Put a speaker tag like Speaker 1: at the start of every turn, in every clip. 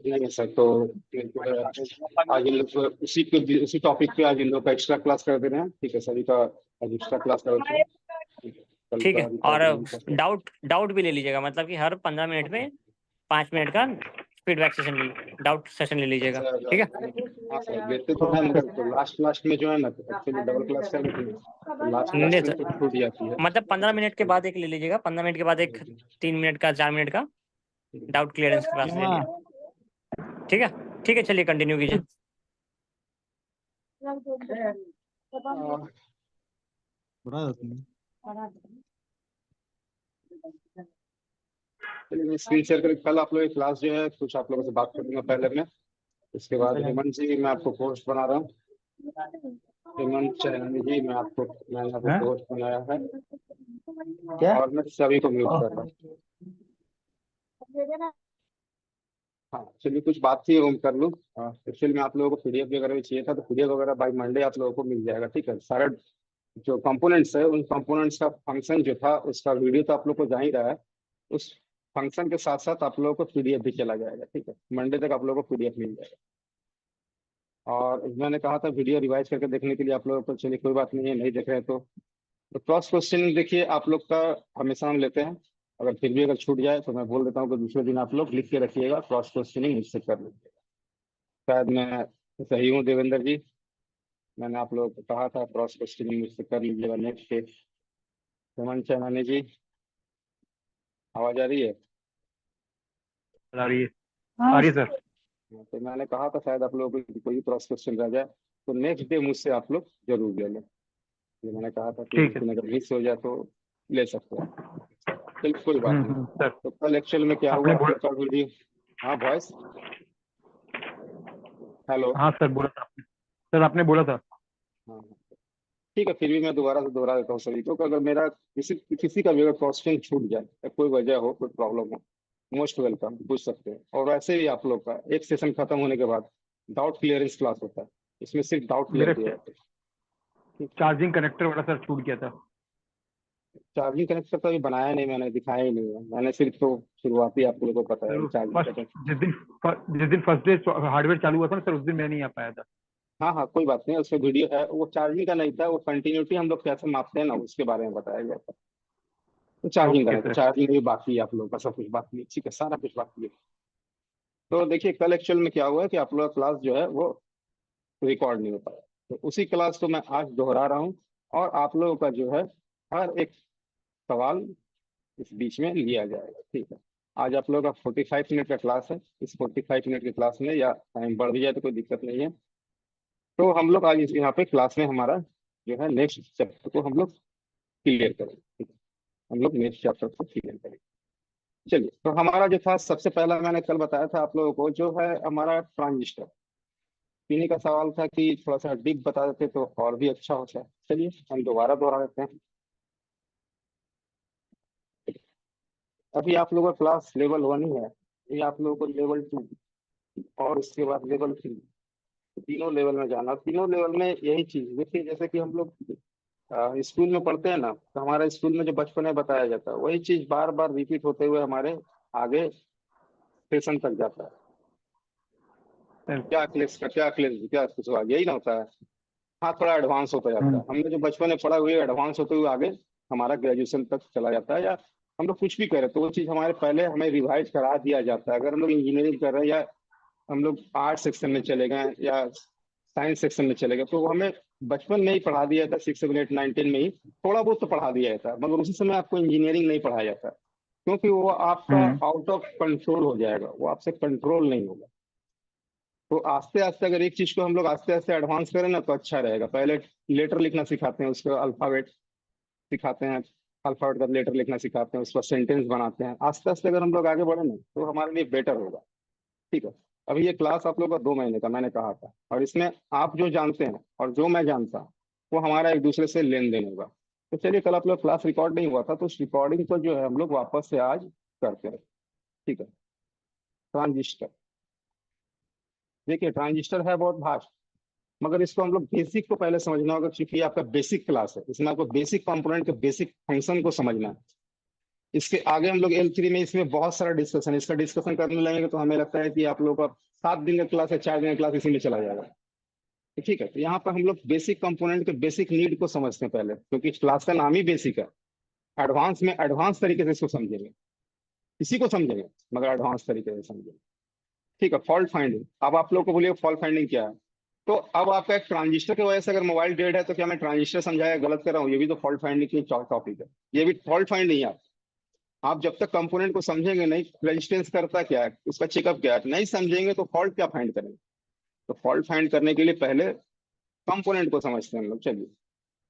Speaker 1: नहीं सर, तो आज इन लोग उसी टॉपिक पे आज इन लोग का एक्स्ट्रा क्लास कर दे रहे हैं। ठीक है, सभी का आज एक्स्ट्रा क्लास कर देते हैं। कल
Speaker 2: ठीक
Speaker 1: का
Speaker 2: है,
Speaker 1: अभी
Speaker 2: और
Speaker 1: का
Speaker 2: डाउट भी ले लीजिएगा, मतलब कि हर 15 मिनट में 5 मिनट का फीडबैक सेशन, डाउट सेशन ले लीजिएगा।
Speaker 1: सर।
Speaker 2: ठीक है,
Speaker 1: हाँ सर, लेते तो है मगर तो लास्ट में जो है ना, एक्चुअली डबल क्लास कर लेते हैं तो लास्ट
Speaker 2: नहीं
Speaker 1: में
Speaker 2: सर,
Speaker 1: तो छूट जाती है।
Speaker 2: मतलब 15 मिनट के बाद एक ले लीजिएगा, 15 मिनट के बाद एक 3 मिनट का, 4 मिनट का डाउट क्लियरेंस क्लास ले लिया। ठीक है, ठीक है, चलिए कंटिन्यू कीजिए।
Speaker 1: चलिए मैं स्क्रीन शेयर करके कल आप लोग की क्लास जो है कुछ आप लोगों से बात कर लूंगा पहले मैं। उसके बाद हेमंत जी मैं आपको पोस्ट बना रहा हूँ। हेमंत चैनानी जी मैंने आपको पोस्ट बनाया है
Speaker 3: क्या?
Speaker 1: और मैं सभी को म्यूट कर रहा हूँ। हाँ चलिए, कुछ बात थी वो कर लूँ। एक्चुअली में आप लोगों को पीडीएफ वगैरह भी चाहिए था, तो पीडीएफ वगैरह बाई मंडे आप लोगों को मिल जाएगा। ठीक है, सारा जो कंपोनेंट्स है उन कंपोनेंट्स का फंक्शन जो था उसका वीडियो तो आप लोग को जा ही रहा है। उस फंक्शन के साथ साथ आप लोगों को पीडीएफ भी चला जाएगा। ठीक है, मंडे तक आप लोगों को पीडीएफ मिल जाएगा। और मैंने कहा था वीडियो रिवाइज करके देखने के लिए आप लोगों को, चलिए कोई बात नहीं है, नहीं देख रहे तो क्रॉस क्वेश्चन देखिए आप लोग का हमेशा हम लेते हैं। अगर फिर भी अगर छूट जाए तो मैं बोल देता हूँ कि दूसरे दिन आप लोग लिख के रखिएगा, क्रॉस क्वेश्चनिंग मुझसे कर लीजिएगा। शायद मैं सही हूँ देवेंद्र जी, मैंने आप लोगों को कहा था क्रॉस क्वेश्चनिंग मुझसे कर लीजिएगा नेक्स्ट डे। हेमंत चैनानी जी, आवाज आ रही है?
Speaker 3: आ रही है, आ रही है सर।
Speaker 1: तो मैंने कहा था शायद आप लोगों को कोई क्रॉस क्वेश्चन रह जाए तो नेक्स्ट डे मुझसे आप लोग जरूर ले लें। ये मैंने कहा था कि
Speaker 3: ठीक
Speaker 1: उस
Speaker 3: है।
Speaker 1: दिन अगर मिस हो जाए तो ले सकते हैं। चलिए कोई बात नहीं।
Speaker 3: सर
Speaker 1: तो कल एक्चुअल में क्या
Speaker 3: आपने
Speaker 1: हुआ
Speaker 3: बोला।
Speaker 1: कि कल वीडियो, हाँ वॉइस, हेलो,
Speaker 3: हाँ सर, बोला था आपने। सर आपने बोला था।
Speaker 1: हाँ ठीक है, फिर भी मैं दोबारा से दोहरा देता हूँ सभी को कि अगर मेरा किसी किसी का भी अगर क्वेश्चन छूट जाए या कोई वजह हो, कोई प्रॉब्लम हो, मोस्ट वेलकम, पूछ सकते हैं। और वैसे ही आप लोग का एक सेशन खत्म होने के बाद डाउट क्लियरेंस क्लास होता है, इसमें सिर्फ डाउट क्लियर
Speaker 3: मेरा
Speaker 1: किया जाता है।
Speaker 3: चार्जिंग कनेक्टर वाला सर छूट गया था।
Speaker 1: चार्जिंग कनेक्टर तो अभी बनाया नहीं, मैंने दिखाया ही नहीं है, मैंने सिर्फ तो शुरुआती आप लोगों को पता
Speaker 3: सर
Speaker 1: है चार्जिंग
Speaker 3: फर्स्ट
Speaker 1: कनेक्टर।
Speaker 3: जिस दिन फर्स्ट डे हार्डवेयर चालू हुआ था ना सर, उस दिन मैं नहीं आ पाया था।
Speaker 1: हाँ हाँ कोई बात नहीं, उसमें वीडियो है, वो चार्जिंग का नहीं था, वो कंटिन्यूटी हम लोग कैसे मापते हैं ना उसके बारे में बताया गया था। तो चार्जिंग का
Speaker 3: ओके
Speaker 1: नहीं, तो
Speaker 3: सर।
Speaker 1: चार्जिंग भी बाकी है आप लोगों का, सब कुछ बाकी है। ठीक है, सारा कुछ बाकी है। तो देखिए कल एक्चुअल में क्या हुआ है कि आप लोग का क्लास जो है वो रिकॉर्ड नहीं हो पाया, तो उसी क्लास को मैं आज दोहरा रहा हूँ। और आप लोगों का जो है हर एक सवाल इस बीच में लिया जाएगा। ठीक है, आज आप लोगों का 45 मिनट का क्लास है। इस 45 मिनट के क्लास में या टाइम बढ़ भी जाए तो कोई दिक्कत नहीं है। तो हम लोग आज यहाँ पे क्लास में हमारा जो है नेक्स्ट चैप्टर को हम लोग क्लियर करेंगे। ठीक है, हम लोग नेक्स्ट चैप्टर को क्लियर करेंगे। चलिए, तो हमारा जो था सबसे पहला मैंने कल बताया था आप लोगों को, जो है हमारा ट्रांजिस्टर। इन्हीं का सवाल था कि थोड़ा सा डीप बता देते तो और भी अच्छा होता है। चलिए हम दोबारा दोहरा देते हैं। अभी आप लोगों का क्लास लेवल 1 ही है, ये आप लोगों को लेवल 2 और उसके बाद लेवल 3, तीनों लेवल में जाना। तीनों लेवल में यही चीज देखिए, जैसे कि हम लोग स्कूल में पढ़ते हैं ना, तो हमारे स्कूल में जो बचपन में बताया जाता है वही चीज बार बार रिपीट होते हुए हमारे आगे सेशन तक जाता है। क्या क्लेश का क्या क्लेश क्या कुछ हुआ, यही ना होता है। हाँ, थोड़ा एडवांस होता जाता है, हमने जो बचपन में पढ़ा हुआ एडवांस होते हुए आगे हमारा ग्रेजुएशन तक चला जाता है। या हम लोग कुछ भी करें तो वो चीज़ हमारे पहले हमें रिवाइज करा दिया जाता है। अगर हम लोग इंजीनियरिंग कर रहे हैं या हम लोग आर्ट सेक्शन में चले गए या साइंस सेक्शन में चले गए, तो वो हमें बचपन में ही पढ़ा दिया जाता है, 6 7 8 9 10 में ही थोड़ा बहुत तो पढ़ा दिया जाता है, मगर उसी समय आपको इंजीनियरिंग नहीं पढ़ाया जाता, क्योंकि वो आपका आउट ऑफ कंट्रोल हो जाएगा, वो आपसे कंट्रोल नहीं होगा। तो आस्ते आस्ते अगर एक चीज को हम लोग आस्ते आस्ते एडवांस करें ना तो अच्छा रहेगा। पहले लेटर लिखना सिखाते हैं, उसको अल्फाबेट सिखाते हैं, अल्फाबेट का लेटर लिखना सिखाते हैं, उसका सेंटेंस बनाते हैं। आस्ते आस्ते अगर हम लोग आगे बढ़े ना तो हमारे लिए बेटर होगा। ठीक है, अभी ये क्लास आप लोग का 2 महीने का मैंने कहा था, और इसमें आप जो जानते हैं और जो मैं जानता हूँ वो हमारा एक दूसरे से लेन देन होगा। तो चलिए, कल आप लोग क्लास रिकॉर्ड नहीं हुआ था तो उस रिकॉर्डिंग को जो है हम लोग वापस से आज करते हैं। ठीक है, ट्रांजिस्टर। देखिए ट्रांजिस्टर है बहुत भास्ट, मगर इसको हम लोग बेसिक को पहले समझना होगा, क्योंकि ये आपका बेसिक क्लास है, इसमें आपको बेसिक कंपोनेंट के बेसिक फंक्शन को समझना है। इसके आगे हम लोग L3 में इसमें बहुत सारा डिस्कशन, इसका डिस्कशन करने लगेंगे तो हमें लगता है कि आप लोगों का 7 दिन का क्लास या 4 दिन का क्लास इसी में चला जाएगा। तो ठीक है, तो यहाँ पर हम लोग बेसिक कंपोनेंट के बेसिक नीड को समझते हैं पहले, क्योंकि क्लास का नाम ही बेसिक है। एडवांस में एडवांस तरीके से इसको समझेंगे, इसी को समझेंगे मगर एडवांस तरीके से समझेंगे। ठीक है, फॉल्ट फाइंडिंग। अब आप लोग को बोलिए फॉल्ट फाइंडिंग क्या है। तो अब आपका एक ट्रांजिस्टर की वजह से अगर मोबाइल डेड है तो क्या मैं ट्रांजिस्टर समझाया गलत कर रहा हूँ? ये भी तो फॉल्ट फाइंडिंग की टॉपिक है, ये भी फॉल्ट फाइंडिंग है। आप जब तक कंपोनेंट को समझेंगे नहीं, रेजिस्टेंस करता क्या है, उसका चेकअप क्या है, नहीं समझेंगे तो फॉल्ट क्या फाइंड करेंगे। तो फॉल्ट फाइंड करने के लिए पहले कंपोनेंट को समझते हैं हम लोग। चलिए,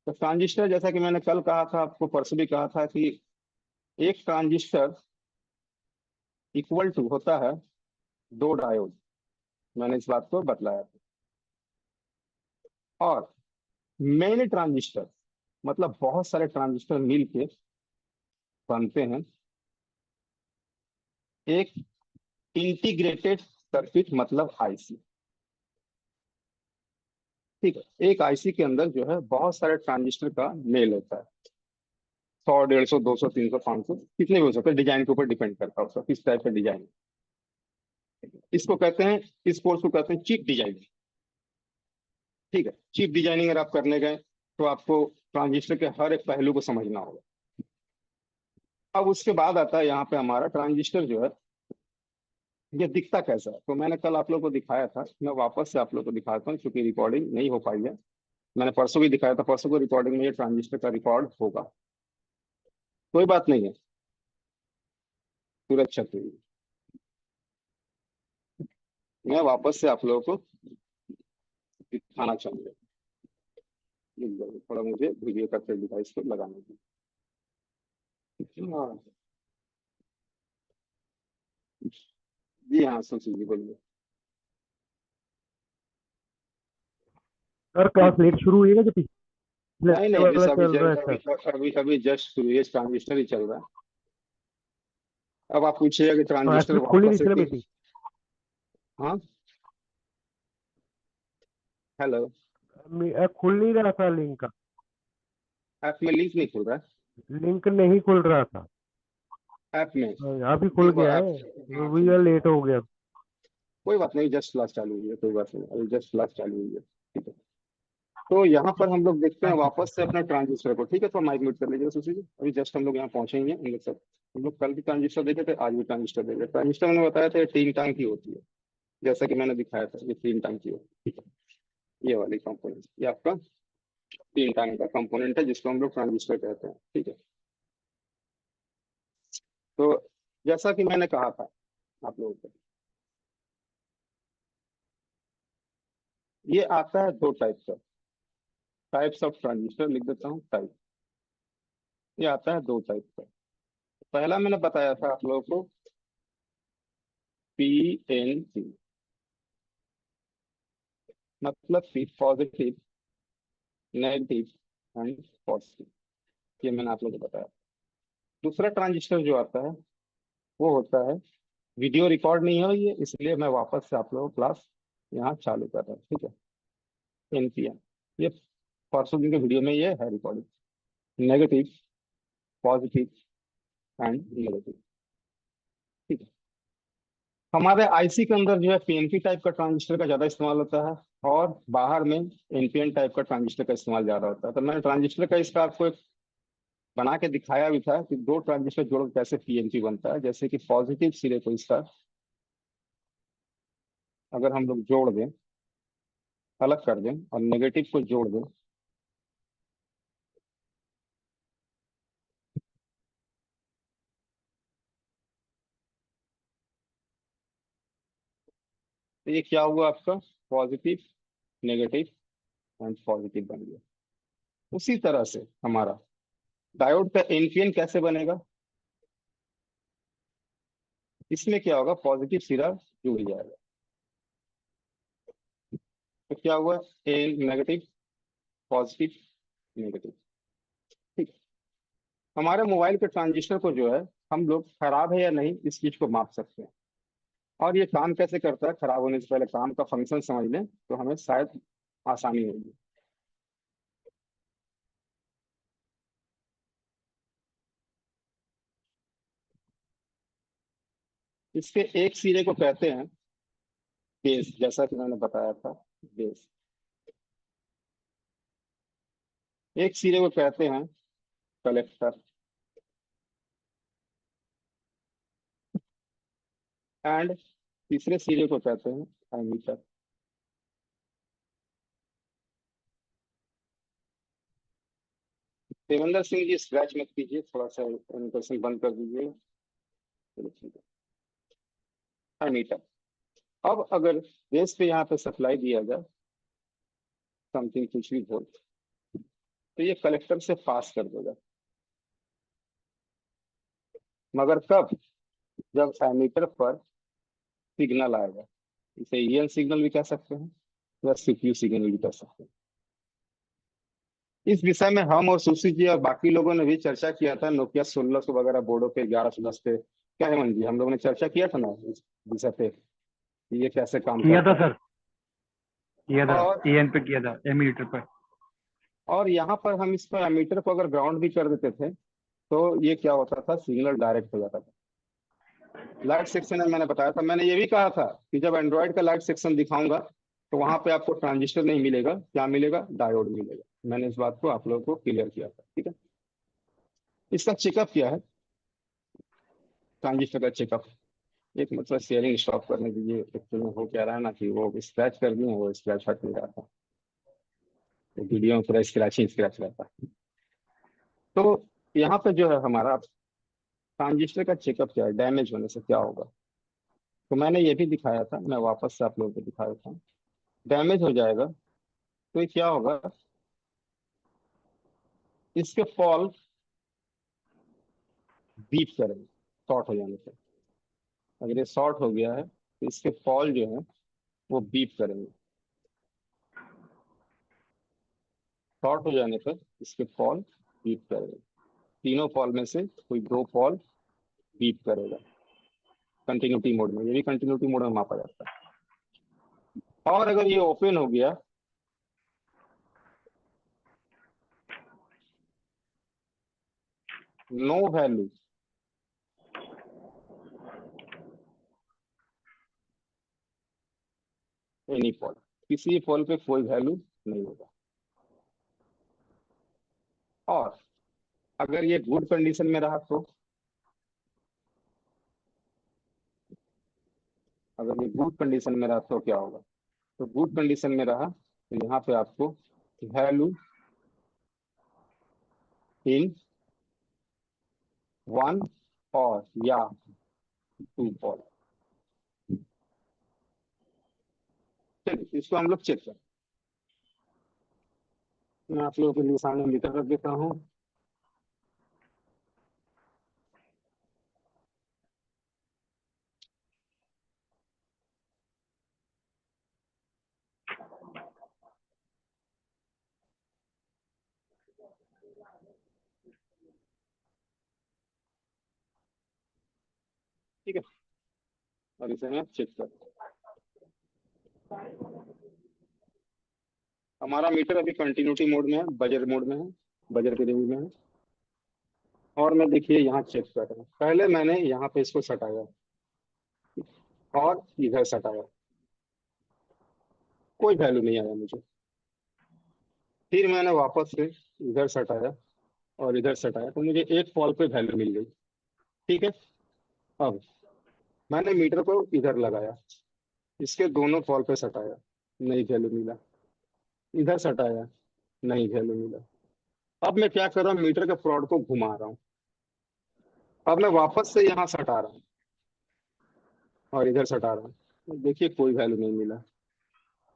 Speaker 1: तो ट्रांजिस्टर, जैसा कि मैंने कल कहा था, आपको परसों भी कहा था कि एक ट्रांजिस्टर इक्वल टू होता है 2 डायोड। मैंने इस बात को बतलाया था। और मेनी ट्रांजिस्टर मतलब बहुत सारे ट्रांजिस्टर मिल के बनते हैं एक इंटीग्रेटेड सर्किट, मतलब आईसी। ठीक है, एक आईसी के अंदर जो है बहुत सारे ट्रांजिस्टर का मेल होता है। 100, 150, 200, 300, 500, कितने भी हो सकते हैं, डिजाइन के ऊपर डिपेंड करता है उसका किस टाइप का डिजाइन। इसको कहते हैं, इस कोर्स को कहते हैं चिप डिजाइनिंग। ठीक है, चिप डिजाइनिंग अगर आप करने गए तो आपको ट्रांजिस्टर के हर एक पहलू को समझना होगा। अब उसके बाद आता है यहाँ पे हमारा ट्रांजिस्टर जो है ये दिखता कैसा है। तो मैंने कल आप लोग को दिखाया था, मैं वापस से आप लोग को दिखाता हूँ क्योंकि रिकॉर्डिंग नहीं हो पाई है। मैंने परसों भी दिखाया था, परसों को रिकॉर्डिंग में ये ट्रांजिस्टर का रिकॉर्ड होगा, कोई बात नहीं है, सुरक्षा के लिए। मैं वापस से आप लोगों को दिखाना चाहूंगा। थोड़ा मुझे वीडियो का डिवाइस को लगाने दीजिए। हाँ जी, हाँ सुशील जी बोलिए।
Speaker 3: सर क्लास लेट शुरू हुई है जो पिछले
Speaker 1: नहीं नहीं,
Speaker 3: वाला
Speaker 1: जैसे
Speaker 3: चल रहा है सर?
Speaker 1: अभी अभी जस्ट शुरू, ये ट्रांजिस्टर ही चल रहा है। अब आप पूछिएगा कि
Speaker 3: क्लास
Speaker 1: ट्रांजिस्टर
Speaker 3: में खुली
Speaker 1: वापस
Speaker 3: नहीं
Speaker 1: से
Speaker 3: थी ना
Speaker 1: क्यों।
Speaker 3: मीटिंग?
Speaker 1: हाँ, हेलो।
Speaker 3: खुल नहीं रहा था लिंक।
Speaker 1: ऐप में लिंक नहीं खुल रहा
Speaker 3: लिंक नहीं खुल रहा था।
Speaker 1: है ऐप में।
Speaker 3: अभी खुल
Speaker 1: देखो
Speaker 3: गया
Speaker 1: ऐप,
Speaker 3: है,
Speaker 1: हाँ
Speaker 3: भैया लेट हो गया।
Speaker 1: कोई बात नहीं, जस्ट क्लास चालू हुई है, कोई बात नहीं, अभी जस्ट क्लास चालू हुई है। ठीक है, तो यहाँ पर हम लोग देखते हैं वापस से अपना ट्रांजिस्टर को। ठीक है, तो माइक म्यूट कर लीजिए सुशील जी, अभी जस्ट हम लोग यहाँ पहुंचे ही हैं। हम लोग सब, हम लोग कल भी ट्रांजिस्टर देखे थे, आज भी ट्रांजिस्टर देखे। ट्रांजिस्टर मैंने बताया था ये 3 टांग की होती है, जैसा कि मैंने दिखाया था, ये 3 टांग की होती है। ये वाली कंपोनेंट ये आपका 3 टांग का कंपोनेंट है जिसको हम लोग ट्रांजिस्टर कहते हैं। ठीक है, तो जैसा कि मैंने कहा था आप लोगों को, ये आता है 2 टाइप का, टाइप्स ऑफ ट्रांजिस्टर लिख देता हूँ टाइप। ये आता है 2 टाइप का। पहला मैंने बताया था आप लोगों को PNP, मतलब P positive, negative and positive. ये मैंने आप लोगों को बताया। दूसरा ट्रांजिस्टर जो आता है वो होता है, वीडियो रिकॉर्ड नहीं हो ये, इसलिए मैं वापस से आप लोगों को क्लास यहाँ चालू कर रहा हूँ। ठीक है, NPN, ये परसों दिन के वीडियो में ये है recording. Negative, positive and negative. ठीक है, हमारे आईसी के अंदर जो है PNP टाइप का ट्रांजिस्टर का ज्यादा इस्तेमाल होता है, और बाहर में NPN टाइप का ट्रांजिस्टर का इस्तेमाल ज्यादा होता है। तो मैंने ट्रांजिस्टर का इसका आपको एक बना के दिखाया भी था कि 2 ट्रांजिस्टर जोड़ के कैसे PNP बनता है। जैसे कि पॉजिटिव सिरे को इसका अगर हम लोग जोड़ दें, अलग कर दें, और नेगेटिव को जोड़ दें, तो ये क्या हुआ आपका, पॉजिटिव, नेगेटिव एंड पॉजिटिव बन गया। उसी तरह से हमारा डायोड का NPN कैसे बनेगा, इसमें क्या होगा, पॉजिटिव सिरा जुड़ जाएगा। तो क्या हुआ, एन नेगेटिव, पॉजिटिव, नेगेटिव। ठीक है, हमारे मोबाइल के ट्रांजिस्टर को जो है हम लोग खराब है या नहीं इस चीज को माप सकते हैं। और ये काम कैसे करता है, खराब होने से पहले काम का फंक्शन समझ लें तो हमें शायद आसानी होगी। इसके एक सिरे को कहते हैं बेस, जैसा कि मैंने बताया था, बेस। एक सिरे को कहते हैं कलेक्टर, एंड तीसरे सिरे को कहते हैं एमीटर। देवेंद्र सिंह जी स्क्रैच मत कीजिए, थोड़ा सा एनिमेशन बंद कर दीजिए। चलो ठीक है, एमीटर। अब अगर बेस पे यहाँ पे सप्लाई दिया जाए समथिंग कुछ भी वोल्ट, तो ये कलेक्टर से पास कर देगा। मगर कब? जब एमीटर पर सिग्नल आएगा। इसे ईएन सिग्नल भी कह सकते हैं या सीपीयू सिग्नल भी कह सकते हैं। इस विषय में हम और सुशी जी और बाकी लोगों ने भी चर्चा किया था, नोकिया 1600 वगैरह बोर्डों पे, 1110 पे। क्या हेमंत जी, हम लोगों ने चर्चा किया था ना इस विषय पे कि ये कैसे काम
Speaker 3: किया था
Speaker 1: करता है।
Speaker 3: सर, किया था,
Speaker 1: और
Speaker 3: एएन पे किया था, एमीटर पर।
Speaker 1: यहाँ पर हम इसको एमीटर को अगर ग्राउंड भी कर देते थे तो ये क्या होता था, सिग्नल डायरेक्ट हो जाता था। लाइट सेक्शन में मैंने बताया था, मैंने ये भी कहा था कि जब एंड्रॉइड का लाइट सेक्शन दिखाऊंगा तो वहां पे आपको ट्रांजिस्टर नहीं मिलेगा, क्या मिलेगा, डायोड मिलेगा। मैंने इस बात को आप लोगों को क्लियर किया था, ठीक है। इसका चेकअप क्या है, ट्रांजिस्टर का चेकअप। एक मतलब शेयरिंग स्टॉप करने दीजिए, एक्चुअली हो क्या रहा है ना कि वो स्क्रैच कर दिए, वो स्क्रैच हट नहीं रहा था, तो वीडियो में पूरा स्क्रैच ही स्क्रैच रहता है। तो यहाँ पे जो है हमारा ट्रांजिस्टर का चेकअप क्या है, डैमेज होने से क्या होगा। तो मैंने ये भी दिखाया था, मैं वापस से आप लोगों को दिखाया था। डैमेज हो जाएगा तो ये क्या होगा, इसके फॉल बीप करेंगे शॉर्ट हो जाने से। अगर ये शॉर्ट हो गया है तो इसके फॉल जो है वो बीप करेंगे। शॉर्ट हो जाने पर इसके फॉल बीप करेंगे। तीनों फॉल में से कोई दो फॉल बीप करेगा कंटिन्यूटी मोड में, ये भी कंटिन्यूटी मोड में मापा जाता है। और अगर ये ओपन हो गया, नो वैल्यू, एनी फॉल, किसी फॉल पे कोई वैल्यू नहीं होगा। और अगर ये गुड कंडीशन में रहा तो, अगर ये गुड कंडीशन में रहा तो क्या होगा, तो गुड कंडीशन में रहा तो यहाँ पे आपको वैल्यू इन वन और या टू फॉल। चलिए इसको हम लोग चेक करें। मैं आप लोगों के लिए सामने मीटर रख देता हूँ। ठीक है, और इसे मैं चेक कर, हमारा मीटर अभी कंटिन्यूटी मोड में है, बजर मोड में है, बजर के रेंज में है। और मैं देखिए यहाँ चेक कर रहा हूँ, पहले मैंने यहाँ पे इसको सटाया और इधर सटाया, कोई वैल्यू नहीं आया मुझे। फिर मैंने वापस से इधर सटाया और इधर सटाया तो मुझे एक फॉल पे वैल्यू मिल गई। ठीक है, अब मैंने मीटर को इधर लगाया, इसके दोनों फॉल पे सटाया, नहीं वैल्यू मिला। इधर सटाया, नहीं वैल्यू मिला। अब मैं क्या कर रहा हूँ, मीटर के प्रोड को घुमा रहा हूँ। अब मैं वापस से यहाँ सटा रहा हूँ और इधर सटा रहा हूँ, देखिए कोई वैल्यू नहीं मिला।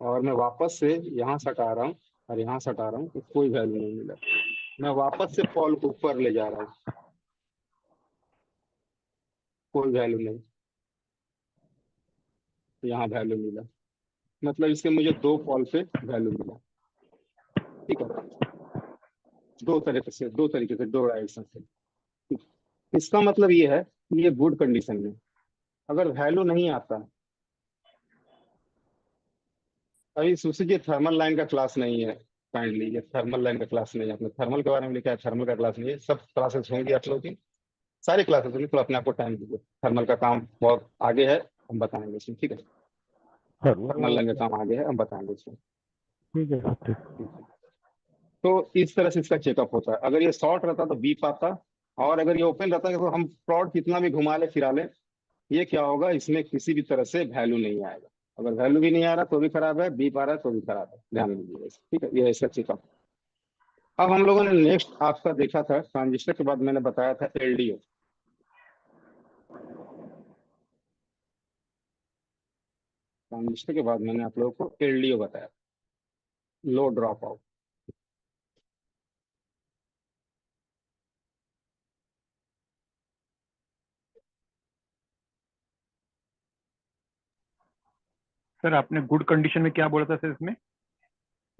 Speaker 1: और मैं वापस से यहाँ सटा रहा हूँ और यहाँ सटा रहा हूँ तो कोई वैल्यू नहीं मिला। मैं वापस से फॉल को ऊपर ले जा रहा हूँ, कोई वैल्यू नहीं, यहाँ वैल्यू मिला। मतलब इसके मुझे दो फॉल पे वैल्यू मिला। ठीक है, दो तरीके से दो डायरेक्शन से। इसका मतलब ये है कि ये गुड कंडीशन में। अगर वैल्यू नहीं आता, अभी सुशी जी थर्मल लाइन का क्लास नहीं है, काइंडली ये थर्मल लाइन का क्लास नहीं है, आपने थर्मल के बारे में लिखा है, थर्मल का क्लास नहीं है। सब क्लासेस होंगी आप लोगों की, सारी क्लासेस में थोड़ा अपने आप को टाइम दीजिए। थर्मल का काम बहुत आगे है, हम बताएंगे इसमें, ठीक है। थर्मल लाइन का काम आगे है, हम बताएंगे इसमें।
Speaker 3: ठीक है ठीक।
Speaker 1: ठीक है। तो इस तरह से इसका चेकअप होता है। अगर ये शॉर्ट रहता तो बीप आता, और अगर ये ओपन रहता तो हम प्लॉट कितना भी घुमा ले फिरा ले, ये क्या होगा, इसमें किसी भी तरह से वैल्यू नहीं आएगा। अगर वैल्यू भी नहीं आ रहा तो भी खराब है, बीप आ रहा है तो भी खराब है, ध्यान दीजिए, ठीक है। ये ऐसा चेकअप। अब हम लोगों ने नेक्स्ट आपका देखा था ट्रांजिस्टर के बाद मैंने बताया था एलडीओ। ट्रांजिस्टर के बाद मैंने आप लोगों को एलडीओ बताया, लो ड्रॉप आउट।
Speaker 3: सर आपने गुड कंडीशन में क्या बोला था सर इसमें?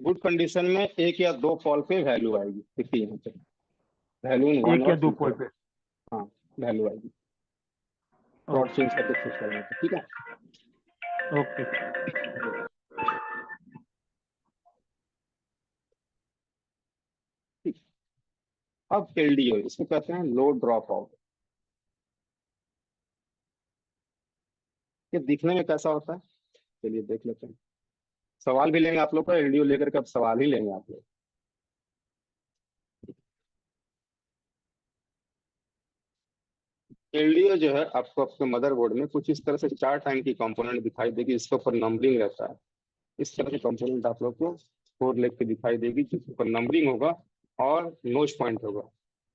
Speaker 1: गुड कंडीशन में एक या दो पॉल पे वैल्यू आएगी, देखिए यहाँ पे वैल्यू इन 1
Speaker 3: 1 या
Speaker 1: और
Speaker 3: 2
Speaker 1: 2
Speaker 3: पोल
Speaker 1: पे।
Speaker 3: पे?
Speaker 1: हाँ, वैल्यू आएगी, प्लॉट चेंज करके चेक करना था, ठीक है।
Speaker 3: ओके।
Speaker 1: ठीक। अब एलडीओ, इसको कहते हैं लो ड्रॉप आउट। ये दिखने में कैसा होता है, चलिए देख लेते हैं। सवाल भी लेंगे आप लोग का, एलडीओ लेकर के अब सवाल ही लेंगे आप लोग। एलडीओ जो है आपको आपके मदरबोर्ड में कुछ इस तरह से 4 टाइप की कंपोनेंट दिखाई देगी, इसके ऊपर नंबरिंग रहता है। इस तरह की कंपोनेंट आप लोग को 4 लेग के दिखाई देगी, जिसके ऊपर नंबरिंग होगा और नोच पॉइंट होगा।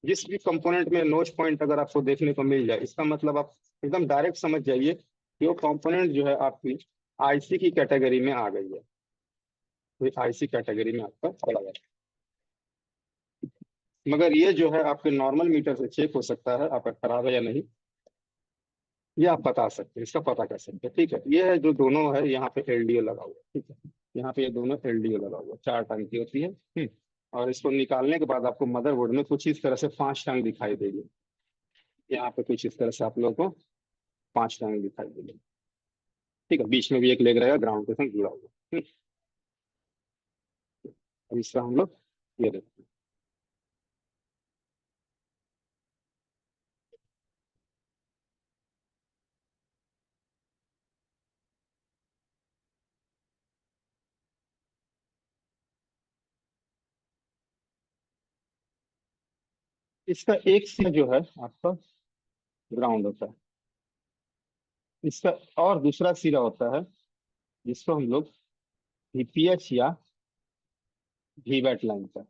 Speaker 1: जिस भी कंपोनेंट में नोच पॉइंट अगर आपको देखने को मिल जाए, इसका मतलब आप एकदम डायरेक्ट समझ जाइए कि वो कंपोनेंट जो है आपकी आईसी की कैटेगरी में आ गई है, तो आईसी कैटेगरी में आपका चला गया। मगर ये जो है आपके नॉर्मल मीटर से चेक हो सकता है आपका खराब है या नहीं, ये आप बता सकते हैं, इसका पता कर सकते हैं, ठीक है। ये है जो दोनों है, यहाँ पे एलडीओ लगा हुआ है, ठीक है। यहाँ पे ये दोनों एलडीओ लगा हुआ है, 4 टंग की होती है। और इसको निकालने के बाद आपको मदरबोर्ड में कुछ इस तरह से 5 टंग दिखाई देगी। यहाँ पे कुछ इस तरह से आप लोगों को 5 टंग दिखाई देगी, ठीक है। बीच में भी एक लेग रहेगा ग्राउंड के संग जुड़ा हुआ। अब इसका हम लोग ये देखते हैं। इसका एक सिरा जो है आपका ग्राउंड होता है, इसका और दूसरा सिरा होता है जिसको हम लोग वीपीएच या वीवैट लाइन का,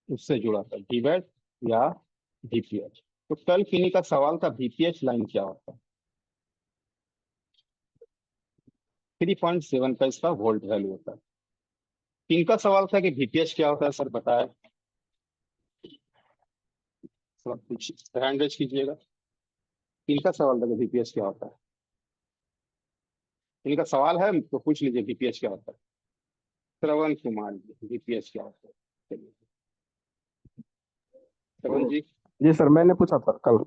Speaker 1: उससे जुड़ा था वीवैट या वीपीएच। तो कल किन्हीं का सवाल था वीपीएच लाइन क्या होता है। 3.7 का इसका वोल्ट वैल्यू होता है। किनका सवाल था कि वीपीएच क्या होता है, सर बताया, सब कुछ हैंड रेज कीजिएगा। किनका सवाल था कि वीपीएच क्या होता है, इनका सवाल है तो पूछ लीजिए वीपीएच क्या होता है। श्रवण कुमार जी, वीपीएच क्या होता है, चलिए श्रवण जी।
Speaker 4: जी सर, मैंने पूछा था कल।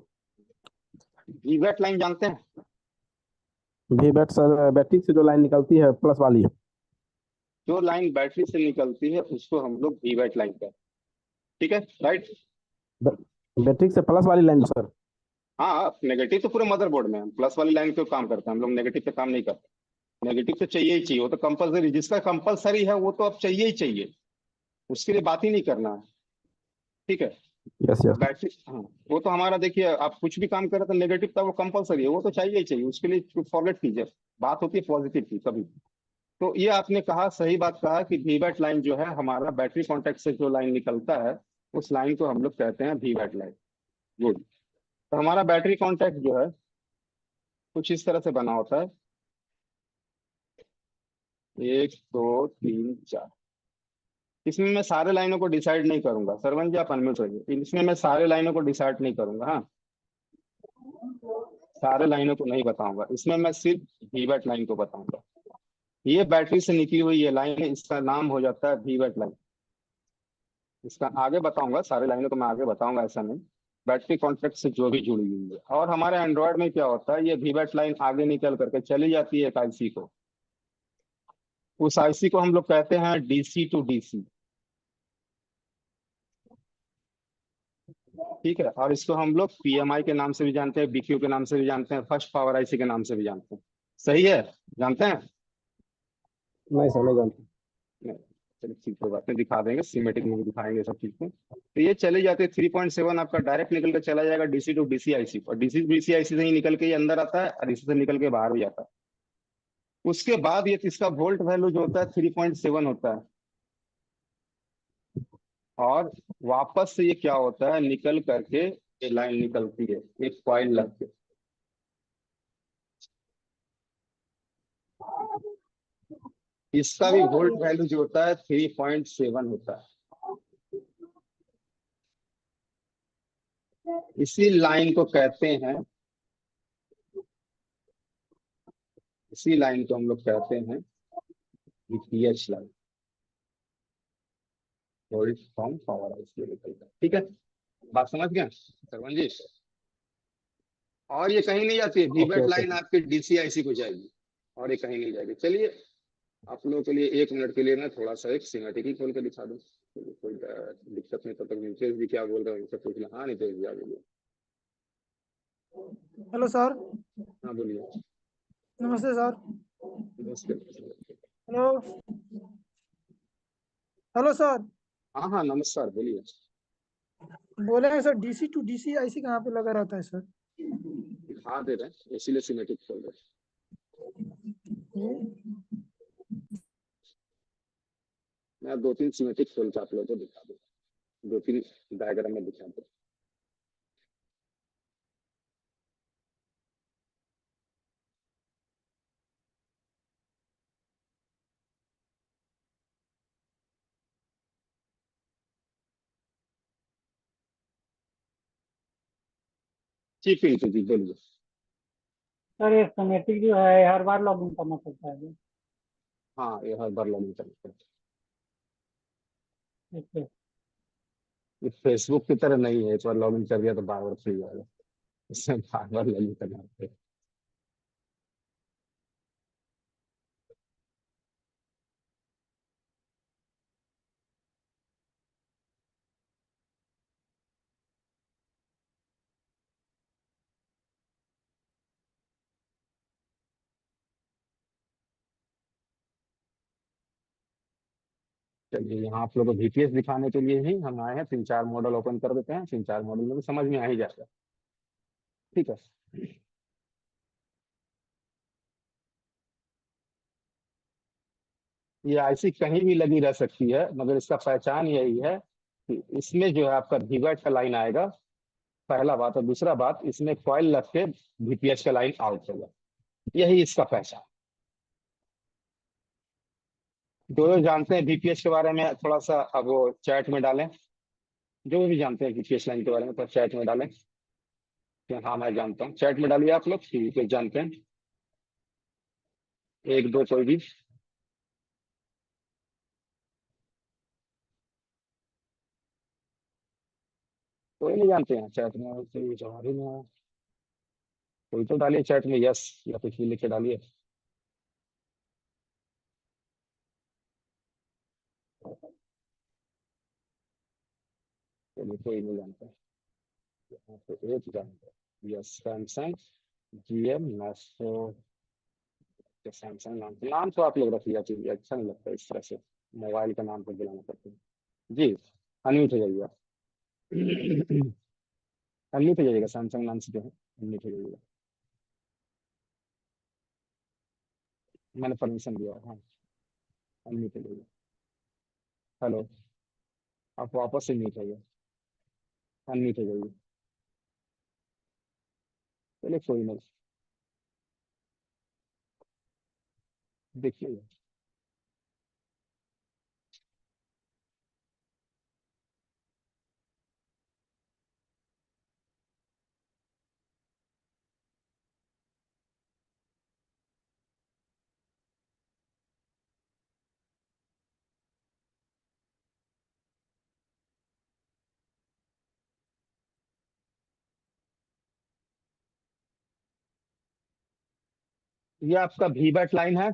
Speaker 1: वीवैट लाइन जानते हैं,
Speaker 4: वी बैट सर, बैटरी से जो लाइन निकलती है प्लस वाली।
Speaker 1: जो लाइन बैटरी से निकलती है उसको हम लोग वीवैट लाइन कहते हैं, ठीक है, राइट।
Speaker 4: बैटरी से प्लस वाली लाइन सर।
Speaker 1: हाँ, नेगेटिव तो पूरे मदरबोर्ड में, हम प्लस वाली लाइन पे काम करते हैं, हम लोग नेगेटिव पे काम नहीं करते। नेगेटिव तो चाहिए ही चाहिए, वो तो कंपलसरी, जिसका कंपलसरी है वो तो अब चाहिए ही चाहिए, उसके लिए बात ही नहीं करना है, ठीक है।
Speaker 4: Yes yes.
Speaker 1: बैटरी, हाँ, वो तो हमारा देखिए, आप कुछ भी काम करें तो नेगेटिव था वो कंपलसरी है, वो तो चाहिए ही चाहिए, उसके लिए फॉरवर्ड कीजिए। बात होती है पॉजिटिव की कभी। तो ये आपने कहा, सही बात कहा कि वीवैट लाइन जो है हमारा बैटरी कॉन्टैक्ट से जो लाइन निकलता है उस लाइन को हम लोग कहते हैं वीवैट लाइन। गुड। तो हमारा बैटरी कॉन्टैक्ट जो है कुछ इस तरह से बना होता है, 1 2 3 4। इसमें मैं सारे लाइनों को डिसाइड नहीं करूंगा, सरवन जी आप अनम्यूट रहिए, इसमें मैं सारे लाइनों को डिसाइड नहीं करूंगा, हाँ, सारे लाइनों को नहीं बताऊंगा, इसमें मैं सिर्फ वीवैट लाइन को बताऊंगा। ये बैटरी से निकली हुई ये लाइन है, इसका नाम हो जाता है वीवैट लाइन। इसका आगे बताऊंगा, सारे लाइनों को मैं आगे बताऊंगा, ऐसा नहीं, बैटरी कॉन्ट्रैक्ट से जो भी जुड़ी हुई है। और हमारे एंड्रॉयड में क्या होता है, ये वीवैट लाइन आगे निकल करके चली जाती है एक आईसी को, उस आईसी को हम लोग कहते हैं डीसी टू डीसी। ठीक है, और इसको हम लोग पीएमआई के नाम से भी जानते हैं, बीक्यू के नाम से भी जानते हैं, फर्स्ट पावर आईसी के नाम से भी जानते हैं। सही है, जानते हैं?
Speaker 4: नहीं सर नहीं जानते।
Speaker 1: नहीं, चलिए ठीक है, बात नहीं, दिखा देंगे, सीमेटिक में भी दिखाएंगे सब चीज को। तो ये चले जाते हैं 3.7 आपका डायरेक्ट निकल के चला जाएगा डीसी टू डीसी आईसी, और डीसी डीसी आईसी से ही निकल के ये अंदर आता है, और इसी से निकल के बाहर भी आता है। उसके बाद ये इसका वोल्ट वैल्यू जो होता है 3.7 होता है, और वापस से ये क्या होता है, निकल करके ये लाइन निकलती है एक कॉइल लग के। इसका भी वोल्ट वैल्यू जो होता है 3.7 होता है। इसी लाइन को कहते हैं, इसी लाइन को हम लोग कहते हैं pH line, volt from power IC निकलता है। ठीक है, बात समझ गए सरवन जी? और ये कहीं नहीं जाती है,
Speaker 4: ओके
Speaker 1: वीबैट
Speaker 4: ओके
Speaker 1: लाइन आपके डीसीआईसी को जाएगी, और ये कहीं नहीं जाएगी। चलिए आप लोगों के लिए 1 मिनट के लिए मैं थोड़ा सा एक सिमेटिक ही खोल के दिखा दूं, कोई दिक्कत नहीं। तब तक नीतीश जी क्या बोल रहे हैं उनसे पूछ लें। हाँ नीतीश जी, आप बोलिए।
Speaker 5: Hello sir.
Speaker 1: हाँ बोलिए।
Speaker 5: नमस्ते सर।
Speaker 1: नमस्ते।
Speaker 5: हेलो। Hello sir.
Speaker 1: हाँ हाँ नमस्कार, बोलिए।
Speaker 5: बोले हैं sir DC to DC IC कहाँ पे लगा रहता है सर?
Speaker 1: दिखा दे रहे हैं, इसीलिए सिमेटिक खोल रहे हैं। मैं 2-3 सिमेटिक खोल के आप लोगों को दिखा दूँ, 2-3 डायग्राम में दिखा दूँ। जी पिंटू जी बोलिए।
Speaker 6: सर ये सिमेट्रिक जो है हर बार लॉगिन करना पड़ता है जी?
Speaker 1: हाँ ये हर बार लॉगिन करना पड़ता
Speaker 6: ठीक है।
Speaker 1: है, ये फेसबुक की तरह नहीं है, एक बार लॉगिन कर दिया तो बार बार फ्री जाएगा, इसमें बार बार लॉगिन करना पड़ता है। चलिए यहाँ आप लोग को VPS दिखाने के लिए ही हम आए हैं। 3-4 मॉडल ओपन कर देते हैं, 3-4 मॉडल में भी समझ में आ ही जाएगा। ठीक है, ये आईसी कहीं भी लगी रह सकती है, मगर इसका पहचान यही है कि इसमें जो है आपका वीवैट का लाइन आएगा, पहला बात। और दूसरा बात, इसमें कॉइल लग के VPS का लाइन आउट होगा, यही इसका पहचान। जो जानते हैं VPS के बारे में थोड़ा सा अब वो चैट में डालें, जो भी जानते हैं VPS लाइन के बारे में तो चैट में डालें कि हाँ मैं जानता हूँ। चैट में डालिए आप लोग कि VPS जानते हैं, 1-2 कोई भी। कोई नहीं जानते हैं चैट में, कोई जवाब ही नहीं आया। कोई तो डालिए चैट में यस या कुछ भी लिख के डालिए। चलिए कोई नहीं जानता, यहाँ पे एक जानता है यस, सैमसंग GM 900। सैमसंग नाम तो आप लोग रख लिया, चलिए अच्छा नहीं लगता इस तरह से मोबाइल का नाम पर बुलाना पड़ता है। जी अनम्यूट हो जाइए आप। अनम्यूट हो जाइएगा, सैमसंग नाम से जो है अनम्यूट हो जाइएगा, मैंने परमिशन दिया है, हाँ अनम्यूट हो जाइए। हेलो, आप वापस से म्यूट हो गए, अनम्यूट हो जाइए। चलिए कोई नहीं, देखिए ये आपका वीबैट लाइन है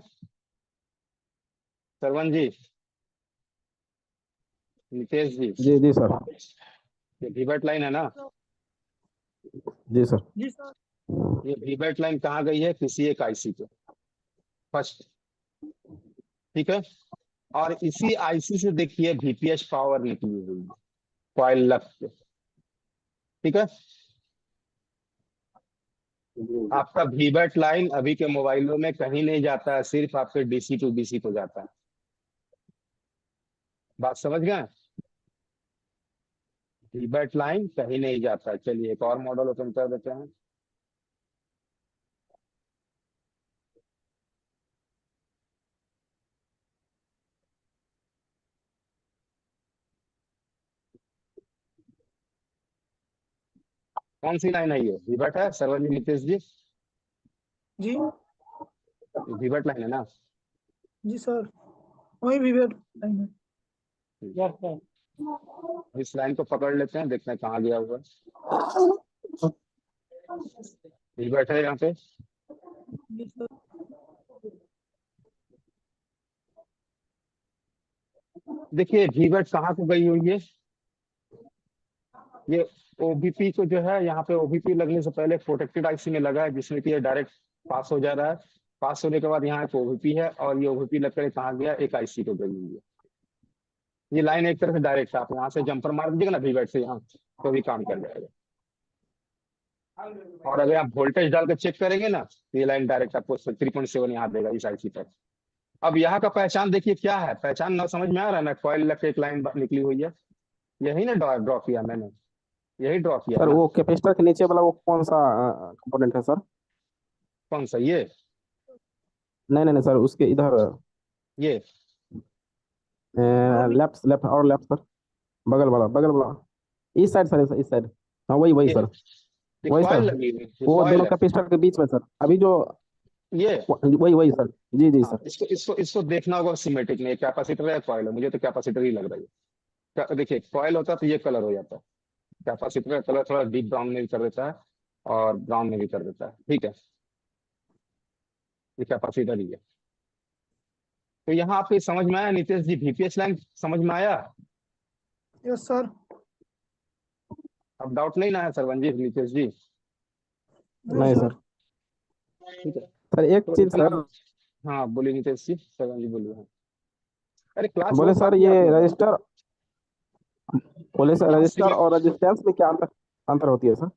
Speaker 1: सरवन जी, नितेश जी,
Speaker 4: जी जी सर।
Speaker 1: ये वीबैट लाइन है ना?
Speaker 4: जी सर।
Speaker 5: जी सर।
Speaker 1: ये वीबैट लाइन कहाँ गई है? किसी एक आईसी पे फर्स्ट, ठीक है। और इसी आईसी से देखिए वीपीएस पावर निकली हुई है कॉइल लग के, ठीक है। आपका वीबैट लाइन अभी के मोबाइलों में कहीं नहीं जाता है, सिर्फ आपके डीसी टू डीसी को जाता है। बात समझ गए? वीबैट लाइन कहीं नहीं जाता है। चलिए एक और मॉडल ओपन कर देते हैं। कौन सी लाइन है ये? वीबैट है सरवन जी, नितेश जी?
Speaker 5: जी।
Speaker 1: वीबैट लाइन है ना?
Speaker 5: जी सर, वही विवेक लाइन है।
Speaker 6: Yes sir.
Speaker 1: इस लाइन को पकड़ लेते हैं, देखते हैं कहाँ गया हुआ। वीबैट है यहाँ पे।
Speaker 5: जी सर।
Speaker 1: देखिए वीबैट कहाँ को गई हुई है? ये ओबीपी को जो है, यहाँ पे ओबीपी लगने से पहले प्रोटेक्टेड आईसी में लगा है, जिसमें कि ये डायरेक्ट पास हो जा रहा है। पास होने के बाद यहाँ एक ओबीपी है, और ये ओबीपी लगकर कहाँ गया? एक आईसी को गई हुई है। ये लाइन एक तरह से डायरेक्ट है, आप यहाँ से जंपर मार दीजिएगा ना वीबैट से, यहाँ तो भी काम कर जाएगा। और अगर आप वोल्टेज डाल कर चेक करेंगे ना, तो ये लाइन डायरेक्ट आपको 3.7 यहाँ देगा इस आईसी पर। अब यहाँ का पहचान देखिए क्या है, पहचान ना समझ में आ रहा है ना? कॉइल लग के एक लाइन निकली हुई है, यही ना ड्रॉ किया मैंने, यही ड्रॉ किया
Speaker 4: सर
Speaker 1: ना।
Speaker 4: वो कैपेसिटर के नीचे वाला वो कौन सा कंपोनेंट है सर?
Speaker 1: कौन सा? ये
Speaker 4: नहीं नहीं नहीं सर, उसके इधर
Speaker 1: ये
Speaker 5: और
Speaker 4: लेफ्ट लेफ्ट और लेफ्ट सर, बगल वाला इस साइड सर, इस साइड। हाँ वही वही
Speaker 1: ये
Speaker 4: सर,
Speaker 1: ये
Speaker 4: वही
Speaker 1: कॉइल
Speaker 4: सर।
Speaker 1: लगी हुई, ये
Speaker 4: वो
Speaker 1: कॉइल
Speaker 4: दोनों
Speaker 1: है
Speaker 4: कैपेसिटर के बीच में सर, अभी जो
Speaker 1: ये।
Speaker 4: वही वही सर। जी जी
Speaker 1: हाँ,
Speaker 4: सर।
Speaker 1: इसको देखना होगा सिमेट्रिक में, कैपेसिटर है कॉइल है, मुझे तो कैपेसिटर ही लग रहा है। देखिए कॉइल होता है तो ये कलर हो जाता है, कैपेसिटर का कलर थोड़ा डीप ब्राउन में भी कर देता है और ब्राउन में भी कर देता है, ठीक है। ये कैपेसिटर ही है। तो यहाँ आपको समझ में आया नितेश जी? वीपीएस लाइन समझ में आया?
Speaker 5: Yes sir.
Speaker 1: अब डाउट नहीं ना है सरवन जी, नितेश जी?
Speaker 4: नहीं
Speaker 5: सर।
Speaker 4: सर।
Speaker 1: ठीक है।
Speaker 4: सर एक
Speaker 1: तो
Speaker 4: चीज
Speaker 1: इतना,
Speaker 4: सर,
Speaker 1: हाँ बोलिए नितेश जी, सरवन जी बोलिए। हाँ। अरे क्लास
Speaker 4: बोले
Speaker 1: बहुत
Speaker 4: सर
Speaker 1: बाकी है
Speaker 4: ये
Speaker 1: आप लोग।
Speaker 4: रजिस्टर, बोले सर
Speaker 1: क्लास
Speaker 4: रजिस्टर और रेजिस्टेंस में क्या अंतर अंतर होती है सर?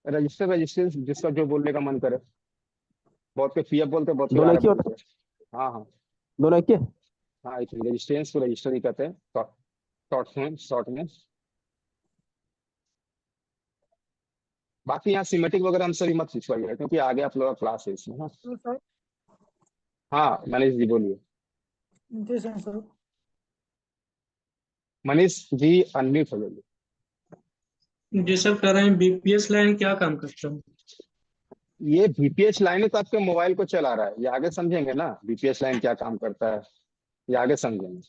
Speaker 1: रजिस्टर रजिस्टेंस जिसका जो बोलने का मन करे। बहुत के पीएफ बोलते हैं, बहुत के
Speaker 4: दोनों
Speaker 1: आरएफ
Speaker 4: एक ही होता
Speaker 1: बोलते हैं। हाँ हाँ।
Speaker 4: है? दोनों एक ही है?
Speaker 1: हाँ एक रजिस्टेंस को रजिस्टर ही कहते हैं, शॉर्ट में। बाकी यहाँ सिमेटिक वगैरह हमसे भी मत पूछवाइए, क्योंकि आगे आप लोगों का क्लास है इसमें। हाँ
Speaker 5: तो सर
Speaker 1: हाँ मनीष जी बोलिए।
Speaker 5: नितेश हैं सर।
Speaker 1: मनीष जी अनम्यूट हो जाइए।
Speaker 7: जी सर, कह रहे हैं बीपीएस लाइन क्या काम करता है?
Speaker 1: ये बीपीएस लाइन तो आपके मोबाइल को चला रहा है, ये आगे समझेंगे ना बीपीएस लाइन क्या काम करता है, ये आगे समझेंगे,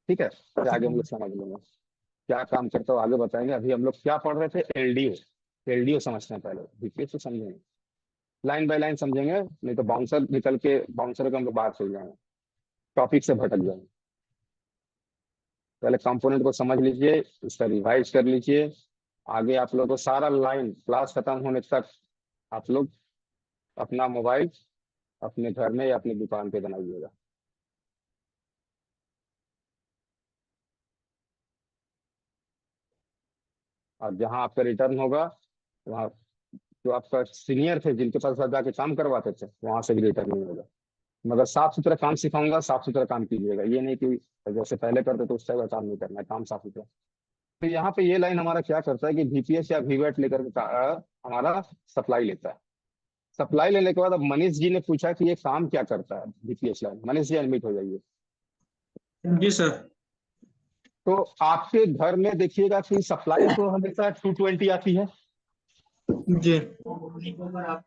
Speaker 1: ठीक है। ये आगे हम लोग समझ लेंगे क्या काम करता है, आगे बताएंगे। अभी हम लोग क्या पढ़ रहे थे? एलडीओ। एलडीओ समझते हैं पहले, बीपीएस तो समझेंगे, लाइन बाय लाइन समझेंगे, नहीं तो बाउंसर निकल के, बाउंसर का हम लोग बाहर चल जाएंगे, टॉपिक से भटक जाएंगे। पहले कंपोनेंट को समझ लीजिए, उसका रिवाइज कर लीजिए। आगे आप लोगों को सारा लाइन क्लास खत्म होने तक आप लोग अपना मोबाइल अपने घर में या अपनी दुकान पे बनाइएगा। और जहां आपका रिटर्न होगा, वहाँ जो आपका सीनियर थे जिनके पास आप जाके काम करवाते थे, वहां से भी रिटर्न नहीं होगा। मगर साफ सुथरा काम सिखाऊंगा, साफ सुथरा काम कीजिएगा, ये नहीं कि जैसे पहले करते तो उस टाइप का काम नहीं करना है, काम साफ सुथरा। तो यहाँ पे ये लाइन हमारा क्या करता है कि वीपीएस या वीवैट लेकर के हमारा सप्लाई लेता है। सप्लाई लेने के बाद अब मनीष जी ने पूछा कि ये काम क्या करता है VPS line. Manish ji admit हो जाइए।
Speaker 7: जी सर।
Speaker 1: तो आपके घर में देखिएगा कि सप्लाई तो हमेशा 220 आती है,
Speaker 7: जी।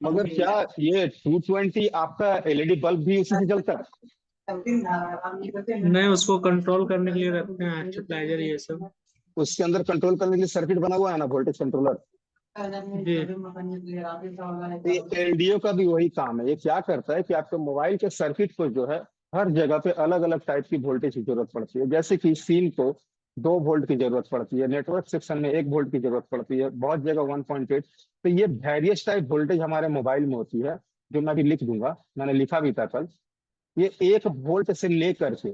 Speaker 1: मगर क्या ये 220 आपका एलईडी बल्ब भी उसी से जलता है?
Speaker 7: नहीं, उसको कंट्रोल करने के लिए रखते हैं एक्चुअलाइजर ये सब।
Speaker 1: उसके अंदर कंट्रोल करने के लिए सर्किट बना हुआ है ना, वोल्टेज कंट्रोलर।
Speaker 7: जी।
Speaker 1: ये एलडीओ का भी वही काम है। ये क्या करता है कि आपके मोबाइल के सर्किट को जो है, हर जगह पे अलग अलग टाइप की वोल्टेज की जरूरत पड़ती है। जैसे कि सीन को 2 वोल्ट की जरूरत पड़ती है, नेटवर्क सेक्शन में 1 वोल्ट की जरूरत पड़ती है, बहुत जगह 1.8। तो ये वेरियस टाइप वोल्टेज हमारे मोबाइल में होती है, जो मैं अभी लिख दूंगा, मैंने लिखा भी था कल। ये 1 वोल्ट से लेकर के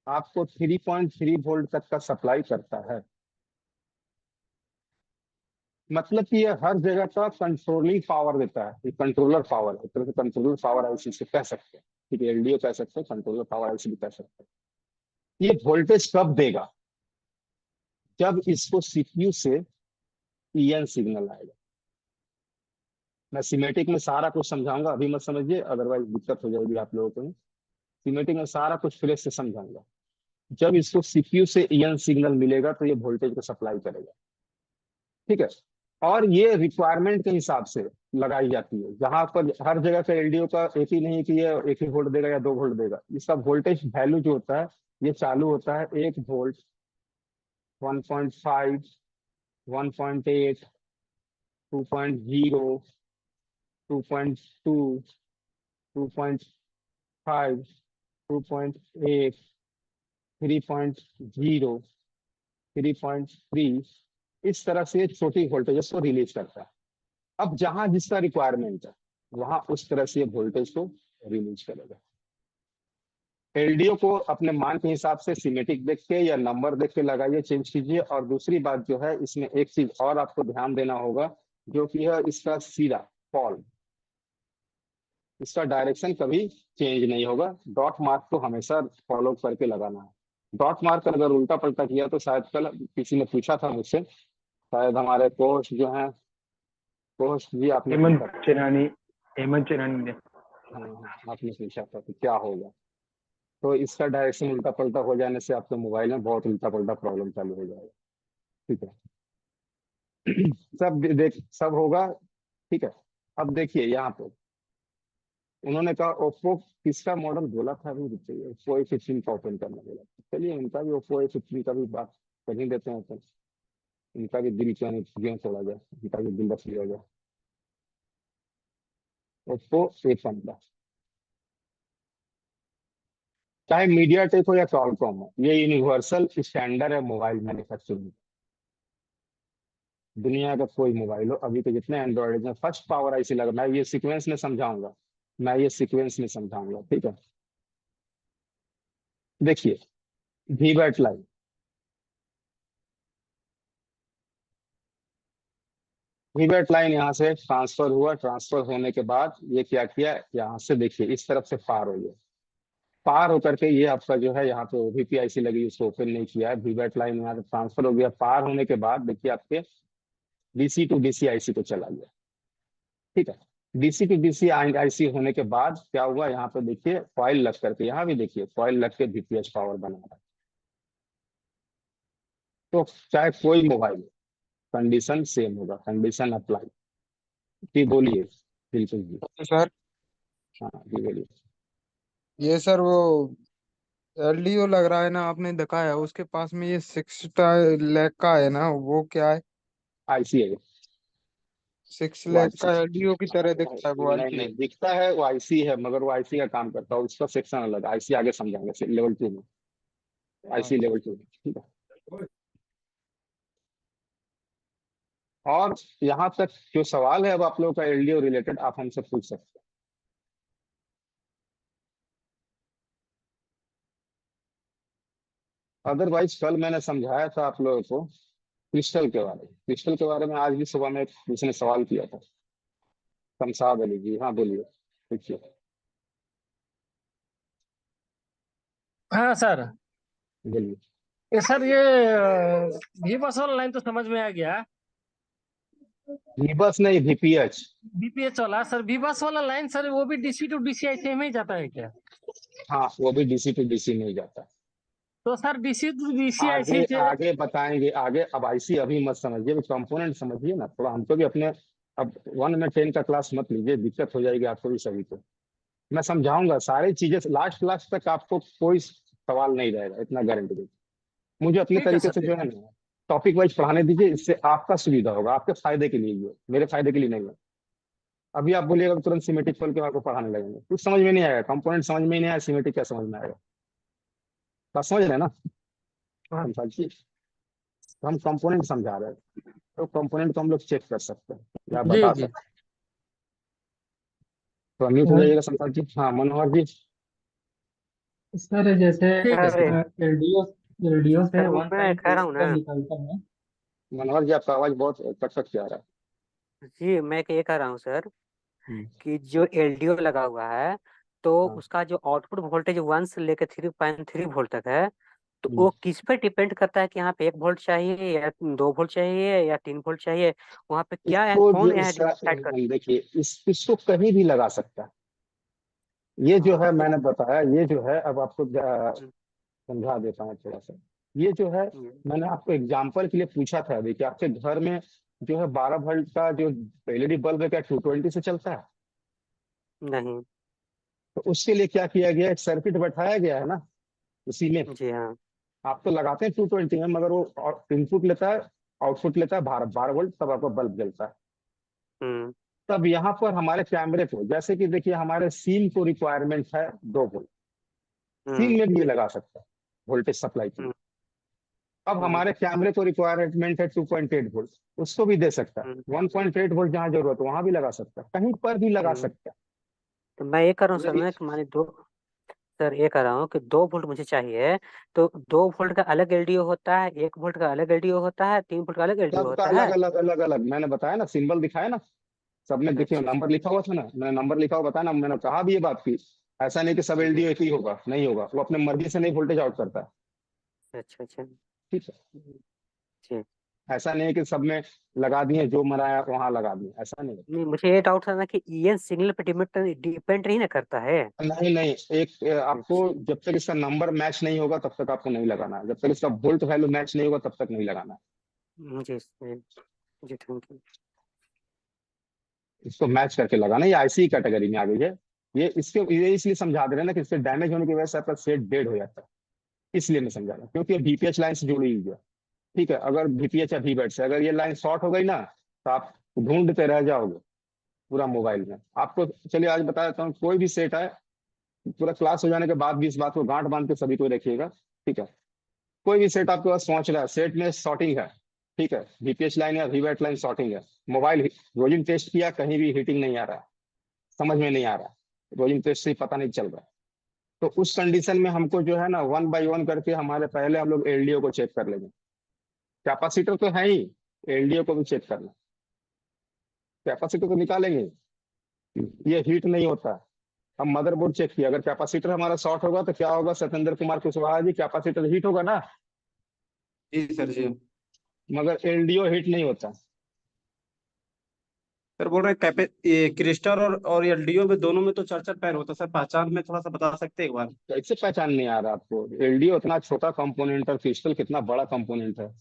Speaker 1: आपको 3.3 वोल्ट तक का सप्लाई करता है। मतलब कि ये हर जगह का कंट्रोलिंग पावर देता है, ये कंट्रोलर पावर है, एक तरह से कंट्रोलर पावर आईसी से कह सकते हैं, ठीक है, एलडीओ कह सकते हैं, कंट्रोलर पावर आईसी भी कह सकते हैं। ये वोल्टेज कब देगा? जब इसको सीपीयू से ईएन सिग्नल आएगा। मैं सीमेटिक में सारा कुछ समझाऊंगा, अभी मत समझिए, अदरवाइज दिक्कत हो जाएगी आप लोगों को। सीमेटिक में सारा कुछ फ्रेश से समझाऊंगा। जब इसको सीपीयू से ईएन सिग्नल मिलेगा तो ये वोल्टेज को सप्लाई करेगा, ठीक है। और ये रिक्वायरमेंट के हिसाब से लगाई जाती है, जहां पर हर जगह का एलडीओ का एक ही नहीं है कि ये 1 ही वोल्ट देगा या 2 वोल्ट देगा। इसका वोल्टेज वैल्यू जो होता है, ये चालू होता है 1 वोल्ट, 1.5, 1.8, 2.0, 2.2, 2.5, 2.8, 3.0, 3.3, इस तरह से छोटी वोल्टेजेस को रिलीज करता है। अब जहां जिसका रिक्वायरमेंट है वहां उस तरह से वोल्टेज को रिलीज करेगा। एलडीओ को अपने मान के हिसाब से सीमेटिक देख के या नंबर देख के लगाइए, चेंज कीजिए। और दूसरी बात जो है, इसमें एक चीज और आपको ध्यान देना होगा, जो कि है इसका सीधा फॉल, इसका डायरेक्शन कभी चेंज नहीं होगा। डॉट मार्क को हमेशा फॉलो करके लगाना है। डॉट मार्क अगर उल्टा पलटा किया तो शायद कल किसी ने पूछा था मुझसे, शायद हमारे कोच जो हैं, कोच जी आपने
Speaker 3: हेमंत
Speaker 1: पूछा था।
Speaker 3: चेनानी, हेमंत चेनानी ने।
Speaker 1: हाँ, आपने पूछा था कि क्या होगा। तो इसका डायरेक्शन उल्टा पलटा हो जाने से आपके मोबाइल में बहुत उल्टा पलटा प्रॉब्लम चालू हो जाएगा, ठीक है। सब देख सब होगा, ठीक है। अब देखिए यहाँ पे उन्होंने कहा ओप्पो किसका मॉडल बोला था, अभी रुकिए, ओप्पो A15 का ओपन करना बोला। चलिए उनका भी ओप्पो A15 का भी बात कर ही देते हैं ओपन। इनका भी दिल क्यों तोड़ा जाए, इनका भी दिल बस लिया जाए। ओप्पो A15, चाहे मीडिया टेक हो या क्वालकॉम हो, ये यूनिवर्सल स्टैंडर्ड है मोबाइल मैन्युफैक्चरिंग। दुनिया का कोई मोबाइल हो, अभी के जितने एंड्रॉइड में फर्स्ट पावर आईसी लगा, मैं ये सीक्वेंस में समझाऊंगा, मैं ये सीक्वेंस में समझाऊंगा, ठीक है। देखिए वीबैट लाइन, वीबैट लाइन यहाँ से ट्रांसफर हुआ, ट्रांसफर होने के बाद ये क्या किया, यहाँ से देखिए इस तरफ से पार हो गया, पार होकर के ये आपका जो है यहाँ पे ओवीपी आईसी लगी, उसको ओपन नहीं किया है। वीबैट लाइन यहाँ से ट्रांसफर हो गया, पार होने के बाद देखिए आपके डीसी टू डीसी आईसी को चला गया, ठीक है। डीसी टू डीसी आईसी होने के बाद क्या हुआ, यहाँ पे देखिए कॉइल लग करके, यहाँ भी देखिए कॉइल लग के बीपीएच पावर बना रहा है। तो चाहे कोई मोबाइल, कंडीशन सेम होगा, कंडीशन अप्लाई। जी बोलिए, बिल्कुल जी,
Speaker 8: तो सर
Speaker 1: हाँ जी बोलिए।
Speaker 8: ये सर वो एलडीओ लग रहा है ना, आपने दिखाया उसके पास में ये 6 लाख का है ना, वो क्या है?
Speaker 1: आईसी है
Speaker 8: 6 लाख
Speaker 1: वो,
Speaker 8: का एलडीओ की तरह दिखता है वो
Speaker 1: नहीं
Speaker 8: आईसी?
Speaker 1: नहीं दिखता है, वो आईसी है, मगर वो आईसी का काम करता है, उसका सेक्शन अलग, आईसी आगे समझाएंगे लेवल 2 में, आईसी लेवल 2 में, ठीक है। और यहाँ तक जो सवाल है अब आप लोगों का एलडीओ रिलेटेड, आप हमसे पूछ सकते हैं। अदरवाइज कल मैंने समझाया था आप लोगों को क्रिस्टल के बारे में, क्रिस्टल के बारे में आज भी सुबह में किसी ने सवाल किया था, शमशाद अली जी, हाँ बोलिए, पूछिए,
Speaker 9: हाँ सर।
Speaker 1: बोलिए।
Speaker 9: ये सर ये भी बस वाला लाइन तो समझ में आ गया।
Speaker 1: बस नहीं, वीपीएच।
Speaker 9: बीपीएच वाला सर, भी बस वाला लाइन सर, वो भी डीसी टू डीसीआई में ही जाता है क्या?
Speaker 1: हाँ वो भी डीसी टू डीसी में ही जाता है।
Speaker 9: तो सर डीसी टू डीसीआई
Speaker 1: आगे
Speaker 9: से
Speaker 1: आगे बताएंगे आगे, अब आईसी अभी मत समझिए, कंपोनेंट समझिए ना थोड़ा, हमको भी अपने, अब 1 में 10 का क्लास मत लीजिए, दिक्कत हो जाएगी आपको भी सभी को। मैं समझाऊंगा सारी चीजें, लास्ट क्लास तक आपको कोई सवाल नहीं रहेगा, इतना गारंटी दे। मुझे अपने
Speaker 9: ठीक है
Speaker 1: तरीके
Speaker 9: सर,
Speaker 1: से
Speaker 9: ठीक
Speaker 1: जो है ना टॉपिक वाइज पढ़ाने दीजिए, इससे आपका सुविधा होगा, आपके फायदे के लिए, ये मेरे फायदे के लिए नहीं है। अभी आप बोलिएगा तो तुरंत सीमेटिक खोल के आपको पढ़ाने लगेंगे, कुछ समझ में नहीं आएगा, कंपोनेंट समझ में नहीं आया, सीमेटिक क्या समझ में आएगा। बात समझ रहे हैं ना संसार जी? तो हम कंपोनेंट समझा रहे हैं, तो कंपोनेंट को हम लोग चेक कर सकते हैं या
Speaker 9: जी
Speaker 1: बता
Speaker 9: जी।
Speaker 1: सकते हैं। तो अनम्यूट हो जाइएगा संसार जी। हाँ मनोहर जी।
Speaker 7: सर जैसे
Speaker 9: ठीक है
Speaker 2: अरे
Speaker 7: एलडीओ एलडीओ से
Speaker 2: सर
Speaker 7: वन
Speaker 2: मैं
Speaker 7: टाइम
Speaker 2: कह रहा हूँ
Speaker 7: का
Speaker 2: ना,
Speaker 7: निकलता है।
Speaker 1: मनोहर जी आपका आवाज बहुत कट कट के आ रहा है।
Speaker 2: जी मैं ये कह रहा हूँ सर
Speaker 1: हम्म,
Speaker 2: कि जो एलडीओ लगा हुआ है तो
Speaker 1: हाँ।
Speaker 2: उसका जो आउटपुट वोल्टेज 1 से लेकर 3.3 वोल्ट तक है, तो
Speaker 1: हम्म।
Speaker 2: वो किस पे डिपेंड करता है कि यहाँ पे 1 वोल्ट चाहिए या 2 वोल्ट चाहिए या 3 वोल्ट चाहिए? वहाँ पे क्या है,
Speaker 1: इसको
Speaker 2: कौन
Speaker 1: जो
Speaker 2: यह
Speaker 1: इसका
Speaker 2: डिसाइड कर?
Speaker 1: देखिए इसको कहीं भी लगा सकता है। ये जो
Speaker 2: हाँ
Speaker 1: है
Speaker 2: तो
Speaker 1: मैंने बताया, ये जो है अब आपको
Speaker 2: हम्म,
Speaker 1: समझा देता हूँ थोड़ा सा। ये जो है
Speaker 2: हम्म,
Speaker 1: मैंने आपको एग्जाम्पल के लिए पूछा था अभी कि आपके घर में जो है 12 वोल्ट का जो एलईडी बल्ब है क्या 220 से चलता है?
Speaker 2: नहीं।
Speaker 1: तो उसके लिए क्या किया गया, एक सर्किट बैठाया गया है ना उसी में।
Speaker 2: जी हाँ।
Speaker 1: आप तो लगाते हैं 220 में, मगर वो इनपुट लेता है, आउटपुट लेता है 12 वोल्ट, तब आपका बल्ब जलता है।
Speaker 2: हम्म
Speaker 1: तब यहाँ पर हमारे कैमरे को, जैसे कि देखिए हमारे सीम को रिक्वायरमेंट है 2 वोल्ट, सीम
Speaker 2: हम्म
Speaker 1: में भी ये लगा सकता है वोल्टेज सप्लाई के लिए।
Speaker 2: हम्म
Speaker 1: अब
Speaker 2: हम्म
Speaker 1: हमारे कैमरे को रिक्वायरमेंट है 2.8 वोल्ट, उसको भी दे सकता है।
Speaker 2: हम्म
Speaker 1: 1.8 वोल्ट जहाँ जरूरत है वहां भी लगा सकता है, कहीं पर भी लगा
Speaker 2: हम्म।
Speaker 1: सकता
Speaker 2: तो मैं ये कर रहा हूँ
Speaker 1: है।
Speaker 2: सर ना कि माने दो, सर ये कर रहा हूँ कि 2 वोल्ट मुझे चाहिए, तो 2 वोल्ट का अलग एलडीओ होता है, 1 वोल्ट का अलग एलडीओ होता है, 3 वोल्ट का अलग एलडीओ
Speaker 1: सबका
Speaker 2: होता
Speaker 1: अलग
Speaker 2: है।
Speaker 1: अलग अलग अलग मैंने बताया ना, सिंबल दिखाया ना, सब में देखिए
Speaker 2: अच्छा अच्छा
Speaker 1: नंबर लिखा हुआ था ना, मैंने नंबर लिखा हुआ बताया ना, मैंने कहा भी ये बात की ऐसा नहीं कि सब
Speaker 2: जी।
Speaker 1: एलडीओ एक ही होगा, नहीं होगा, वो अपने मर्जी से नहीं वोल्टेज आउट करता है।
Speaker 2: अच्छा अच्छा।
Speaker 1: ठीक है,
Speaker 2: जी।
Speaker 1: ऐसा नहीं है कि सब में लगा दिए जो मनाया वहां लगा दिए, ऐसा नहीं
Speaker 2: नहीं मुझे ये डाउट था ना कि ईएन सिग्नल पे डिपेंड डिपेंड नहीं ना करता है।
Speaker 1: है। नहीं नहीं, एक आपको
Speaker 2: अच्छा।
Speaker 1: जब तक इसका नंबर मैच नहीं होगा तब तक आपको नहीं लगाना है, जब तक इसका वोल्ट वैल्यू मैच नहीं होगा तब तक नहीं लगाना है।
Speaker 2: जी जी थैंक यू।
Speaker 1: इसको मैच करके लगाना, ये आईसी कैटेगरी में आ गई है। ये इसलिए समझा दे रहे हैं ना कि इसके डैमेज होने की वजह से आपका सेट डेड हो जाता है, इसलिए मैं समझा रहा हूँ, क्योंकि बीपीएच लाइन से जुड़ी हुई है। ठीक है, अगर बीपीएच या वीबैट से अगर ये लाइन शॉर्ट हो गई ना तो आप ढूंढते रह जाओगे पूरा मोबाइल में। आपको चलिए आज बता देता हूँ, कोई भी सेट है, पूरा क्लास हो जाने के बाद भी इस बात को गांठ बांध के सभी को रखिएगा। ठीक है, कोई भी सेट आपके पास पहुंच रहा है, सेट में शॉर्टिंग है, ठीक है, बीपीएच लाइन या वीबैट लाइन शॉर्टिंग है, मोबाइल रोजिंग टेस्ट किया कहीं भी हीटिंग नहीं आ रहा है, समझ में नहीं आ रहा है, रोजिंग टेस्ट से पता नहीं चल रहा है, तो उस कंडीशन में हमको जो है ना 1 बाय 1 करके हमारे पहले हम लोग एलडीओ को चेक कर लेंगे। कैपेसिटर तो है ही, एलडीओ को भी चेक करना। कैपेसिटर को निकालेंगे, ये हीट नहीं होता। हम मदरबोर्ड चेक किया, अगर कैपेसिटर हमारा शॉर्ट होगा तो क्या होगा सत्येंद्र कुमार कुशवाहा जी, कैपेसिटर हीट होगा ना,
Speaker 10: जी सर जी।
Speaker 1: मगर एलडीओ हीट नहीं होता।
Speaker 10: सर बोल रहे हैं कैपे ये क्रिस्टल और एलडीओ में दोनों में तो चार चार पैर होता है सर, पहचान में थोड़ा सा बता सकते हैं एक बार?
Speaker 1: कैसे पहचान नहीं आ रहा आपको, एलडीओ इतना छोटा कंपोनेंट है, क्रिस्टल कितना बड़ा कंपोनेंट है,
Speaker 10: वो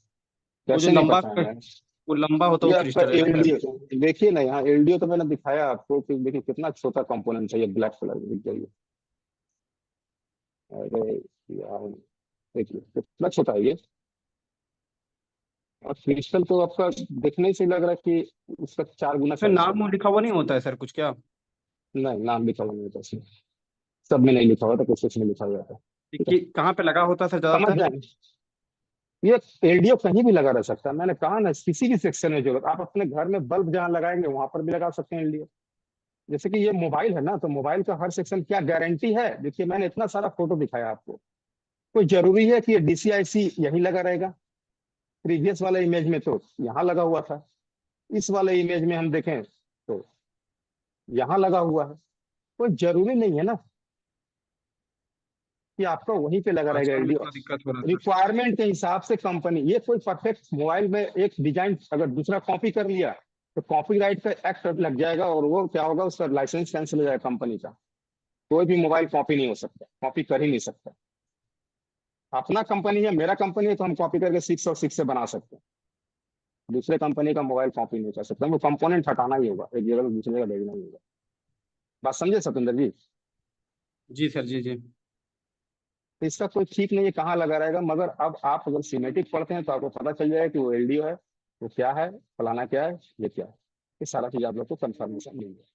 Speaker 10: जो
Speaker 1: कैसे नहीं
Speaker 10: लंबा
Speaker 1: पहचान रहे हैं?
Speaker 10: वो लंबा होता है
Speaker 1: ये
Speaker 10: वो
Speaker 1: आपका
Speaker 10: क्रिस्टल है ना सर?
Speaker 1: एलडीओ देखिए ना, यहाँ एलडीओ तो मैंने दिखाया आपको कि देखिए कितना छोटा कंपोनेंट है, ये ब्लैक कलर में दिख जाइए। अरे यार देखिए कितना छोटा है ये, और क्रिस्टल तो आपका देखने से लग रहा है कि उसका 4 गुना
Speaker 10: फिर
Speaker 1: साइज का।
Speaker 10: नाम लिखा हुआ नहीं होता है सर कुछ क्या?
Speaker 1: नहीं नाम लिखा हुआ नहीं होता इसमें, सब में नहीं लिखा हुआ था, कुछ में लिखा हुआ था। ठीक है,
Speaker 10: कि कहाँ पे लगा होता है सर
Speaker 1: समझ
Speaker 10: ज्यादातर?
Speaker 1: जाए, ये एलडीओ कहीं भी लगा रह सकता है, मैंने कहा ना किसी भी सेक्शन में जरूरत, आप अपने घर में बल्ब जहाँ लगाएंगे वहां पर भी लगा सकते हैं एलडीओ। जैसे कि ये मोबाइल है ना, तो मोबाइल का हर सेक्शन क्या गारंटी है, देखिए मैंने इतना सारा फोटो दिखाया आपको, कोई जरूरी है कि ये डीसीआईसी यही लगा रहेगा? प्रीवियस वाले इमेज में तो यहाँ लगा हुआ था, इस वाले इमेज में हम देखें तो यहाँ लगा हुआ है, कोई जरूरी नहीं है ना कि आपका वहीं पे लगा रहेगा
Speaker 10: पहचान में
Speaker 1: एलडीओ।
Speaker 10: थोड़ा दिक्कत हो रहा है सर।
Speaker 1: रिक्वायरमेंट के हिसाब से कंपनी, ये कोई परफेक्ट मोबाइल में एक डिजाइन अगर दूसरा कॉपी कर लिया तो कॉपीराइट का एक्ट लग जाएगा, और वो क्या होगा, उसका लाइसेंस कैंसिल हो जाएगा कंपनी का। कोई भी मोबाइल कॉपी नहीं हो सकता, कॉपी कर ही नहीं सकता। अपना कंपनी है, मेरा कंपनी है, तो हम कॉपी करके 6 और 6 से बना सकते हैं, दूसरे कंपनी का मोबाइल कॉपी नहीं कर सकते, वो कंपोनेंट हटाना ही होगा, एक जगह से दूसरी जगह भेजना ही होगा। बात समझे सत्येंद्र जी?
Speaker 10: जी सर जी जी।
Speaker 1: तो इसका कोई ठीक नहीं है कहाँ लगा रहेगा, मगर अब आप अगर सीमेटिक पढ़ते हैं तो आपको पता चल जाएगा कि वो एलडीओ है, वो क्या है, फलाना क्या है, ये क्या है, ये सारा चीज आप लोग को कंफर्मेशन मिल जाए।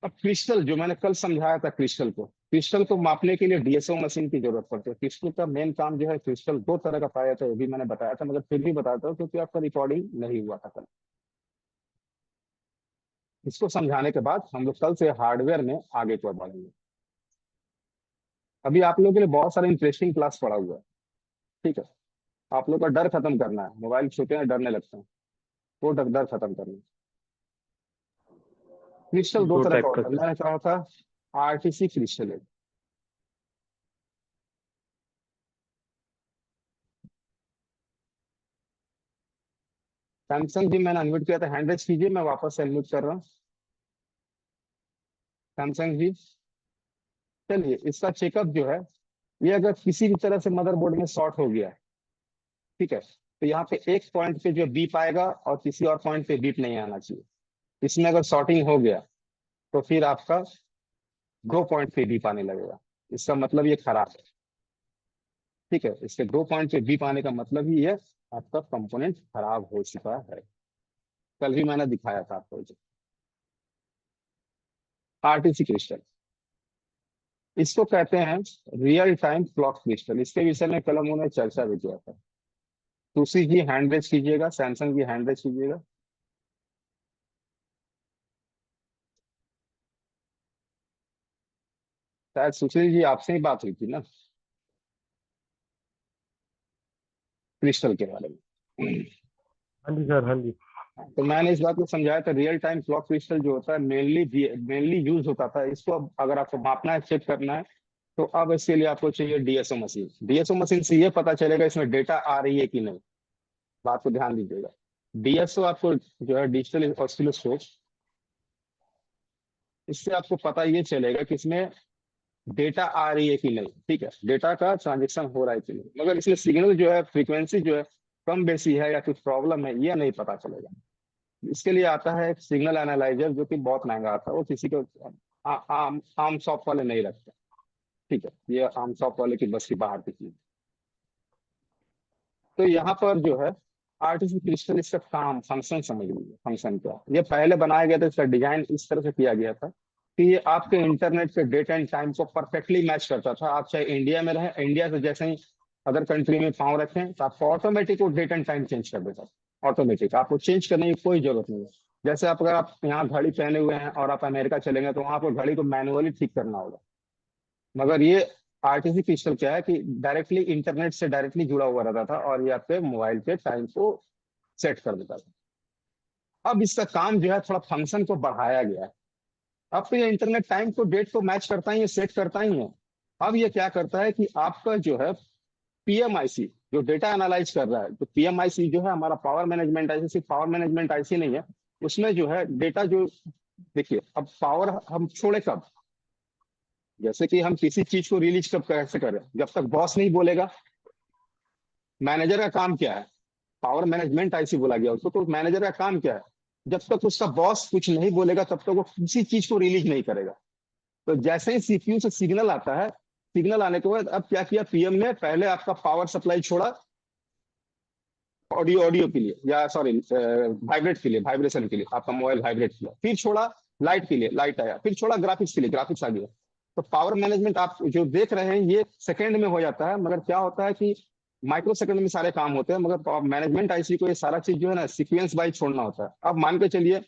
Speaker 1: अब क्रिस्टल जो मैंने कल समझाया था क्रिस्टल को, क्रिस्टल को मापने के लिए डीएसओ मशीन की जरूरत पड़ती है। क्रिस्टल का मेन काम जो है, क्रिस्टल दो तरह का पाया था, ये भी मैंने बताया था, मगर फिर भी बताता हूँ क्योंकि आपका रिकॉर्डिंग नहीं हुआ था कल। इसको समझाने के बाद हम लोग कल से हार्डवेयर में आगे को बढ़ेंगे। अभी आप लोगों के लिए बहुत सारा इंटरेस्टिंग क्लास पड़ा हुआ है, ठीक है। आप लोग का डर खत्म करना है, मोबाइल छूते हैं डरने लगते हैं, वो डर खत्म करना है। क्रिस्टल दो तरह का होता है, मैंने कहा था आरटीसी क्रिस्टल है। सैमसंग भी मैंने अनम्यूट किया था, हैंड रेज कीजिए, मैं वापस से अनम्यूट कर रहा हूँ। सैमसंग जी चलिए, इसका चेकअप जो है, ये अगर किसी भी तरह से मदरबोर्ड में शॉर्ट हो गया, ठीक है, तो यहाँ पे एक पॉइंट पे जो बीप आएगा और किसी और पॉइंट पे बीप नहीं आना चाहिए। इसमें अगर शॉर्टिंग हो गया तो फिर आपका दो पॉइंट पे बीप आने लगेगा, इसका मतलब ये खराब है, ठीक है। इसके दो पॉइंट पे बीप आने का मतलब ही है आपका कंपोनेंट खराब हो चुका है। कल भी मैंने दिखाया था आपको आरटीसी क्रिस्टल, इसको कहते हैं रियल टाइम क्लॉक क्रिस्टल। इसके विषय में कल उन्होंने चर्चा भी किया था। तुलसी जी हैंड रेज कीजिएगा, सैमसंग जी हैंड रेज कीजिएगा। शायद सुशील जी आपसे ही बात हुई थी ना क्रिस्टल के बारे में।
Speaker 3: हाँ जी सर, हाँ जी।
Speaker 1: तो मैंने इस बात को समझाया था, रियल टाइम क्लॉक क्रिस्टल जो होता है मेनली यूज होता था इसको। अब अगर आपको मापना है, चेक करना है, तो अब इसके लिए आपको चाहिए डीएसओ मशीन। डीएसओ मशीन से ये पता चलेगा इसमें डेटा आ रही है कि नहीं। बात को ध्यान दीजिएगा, डीएसओ आपको जो है डिजिटल ऑसिलोस्कोप, इससे आपको पता ये चलेगा कि इसमें डेटा आ रही है कि नहीं, ठीक है, डेटा का ट्रांजेक्शन हो रहा है कि नहीं। मगर इसमें सिग्नल जो है, फ्रीक्वेंसी जो है कम बेसी है या कुछ प्रॉब्लम है, ये नहीं पता चलेगा। इसके लिए आता है एक सिग्नल एनालाइजर, जो कि बहुत महंगा आता है, वो किसी को आम शॉप वाले नहीं रखते, ठीक है, ये आम शॉप वाले की बस की बाहर की चीज। तो यहाँ पर जो है आर्टिफिशियल क्रिस्टल, इसका काम फंक्शन समझ लीजिए। फंक्शन क्या, ये पहले बनाया गया था, इसका डिजाइन इस तरह से किया गया था कि ये आपके इंटरनेट के डेट एंड टाइम को परफेक्टली मैच करता था। आप चाहे इंडिया में रहें, इंडिया से जैसे ही अदर कंट्री में पाँव रखें तो आपको ऑटोमेटिक वो डेट एंड टाइम चेंज कर देता था। ऑटोमेटिक, आपको चेंज करने की कोई जरूरत नहीं है। जैसे आप अगर आप यहाँ घड़ी पहने हुए हैं और आप अमेरिका चलेंगे, तो वहाँ आपको घड़ी को मैनुअली ठीक करना होगा। मगर ये आरटीसी क्रिस्टल क्या है कि डायरेक्टली इंटरनेट से डायरेक्टली जुड़ा हुआ रहता था और ये आपके मोबाइल के टाइम को सेट कर देता था। अब इसका काम जो है थोड़ा फंक्शन को बढ़ाया गया है। अब तो ये इंटरनेट टाइम को, डेट को मैच करता ही है, सेट करता ही है। अब ये क्या करता है कि आपका जो है पीएमआईसी जो डेटा एनालाइज कर रहा है, तो पीएमआईसी जो है हमारा पावर मैनेजमेंट आईसी, सिर्फ पावर मैनेजमेंट आईसी नहीं है, उसमें जो है डेटा जो, देखिए अब पावर हम छोड़े कब, जैसे कि हम किसी चीज को रिलीज कब कैसे करें, जब तक बॉस नहीं बोलेगा। मैनेजर का काम क्या है, पावर मैनेजमेंट आईसी बोला गया उसको, तो मैनेजर का काम क्या है, जब तक उसका बॉस कुछ नहीं बोलेगा तब तक वो किसी चीज को रिलीज नहीं करेगा। तो जैसे ही सीपीयू से सिग्नल आता है, सिग्नल आने के बाद अब क्या किया पीएम ने, पहले आपका पावर सप्लाई छोड़ा ऑडियो के लिए, या सॉरी वाइब्रेट के लिए, वाइब्रेशन के लिए, आपका मोबाइल वाइब्रेट किया, फिर छोड़ा लाइट के लिए, लाइट आया, फिर छोड़ा ग्राफिक्स के लिए, ग्राफिक्स आ गया। तो पावर मैनेजमेंट आप जो देख रहे हैं ये सेकंड में हो जाता है, मगर क्या होता है कि माइक्रो सेकंड में सारे काम होते हैं, मगर मैनेजमेंट आईसी को ये सारा चीज जो है ना सीक्वेंस वाइज छोड़ना होता है। अब मान के चलिए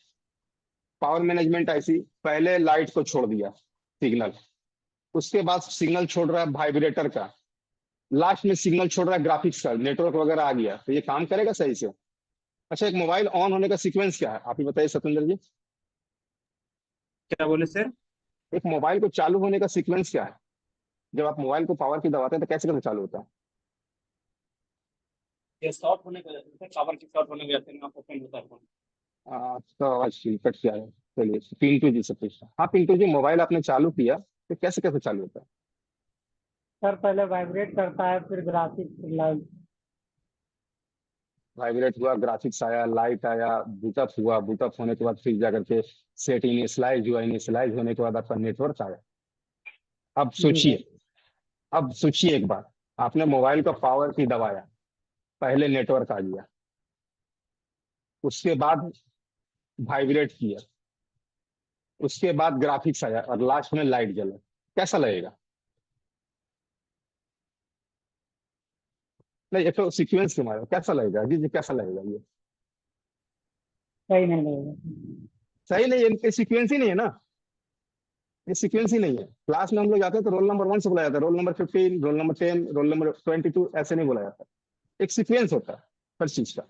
Speaker 1: पावर मैनेजमेंट आईसी पहले लाइट को छोड़ दिया सिग्नल, उसके बाद सिग्नल छोड़ रहा है वाइब्रेटर का, लास्ट में सिग्नल छोड़ रहा है ग्राफिक्स का, नेटवर्क वगैरह आ गया, तो ये काम करेगा सही से। अच्छा, एक मोबाइल ऑन होने का सीक्वेंस क्या है, आप ही बताइए सत्येंद्र जी।
Speaker 10: क्या बोले सर?
Speaker 1: एक मोबाइल को चालू होने का सीक्वेंस क्या है, जब आप मोबाइल को पावर की दबाते हैं तो कैसे चालू होता है?
Speaker 10: ये शॉर्ट होने का, पावर की शॉर्ट होने के आपको ओपन होता है फोन।
Speaker 1: तो आवाज कट क्या है, चलिए पिंटू जी से पूछता। हाँ पिंटू जी, मोबाइल आपने चालू किया तो कैसे कैसे चालू होता है?
Speaker 6: सर पहले वाइब्रेट करता है, फिर ग्राफिक्स लाइट।
Speaker 1: वाइब्रेट हुआ, ग्राफिक्स आया, लाइट आया, बूटअप हुआ, बूटअप होने के बाद फिर जाकर के सेट इनिशियलाइज हुआ, इनिशियलाइज होने के बाद आपका नेटवर्क आया। अब सोचिए, अब सोचिए एक बार, आपने मोबाइल का पावर की दबाया, पहले नेटवर्क आ गया, उसके बाद वाइब्रेट किया, उसके बाद ग्राफिक्स आया और लास्ट में लाइट जला। कैसा लगेगा? नहीं, ये तो सीक्वेंस के मारे कैसा लगेगा जी जी, कैसा लगेगा ये?
Speaker 6: सही नहीं लगेगा।
Speaker 1: सही नहीं है, इनके सीक्वेंस ही नहीं है ना, ये सीक्वेंस ही नहीं है। क्लास में हम लोग जाते हैं तो रोल नंबर 1 से बुलाया जाता है, roll number 15, roll number 10, roll number 22, ऐसे नहीं बुलाया जाता। एक सीक्वेंस होता है हर चीज का।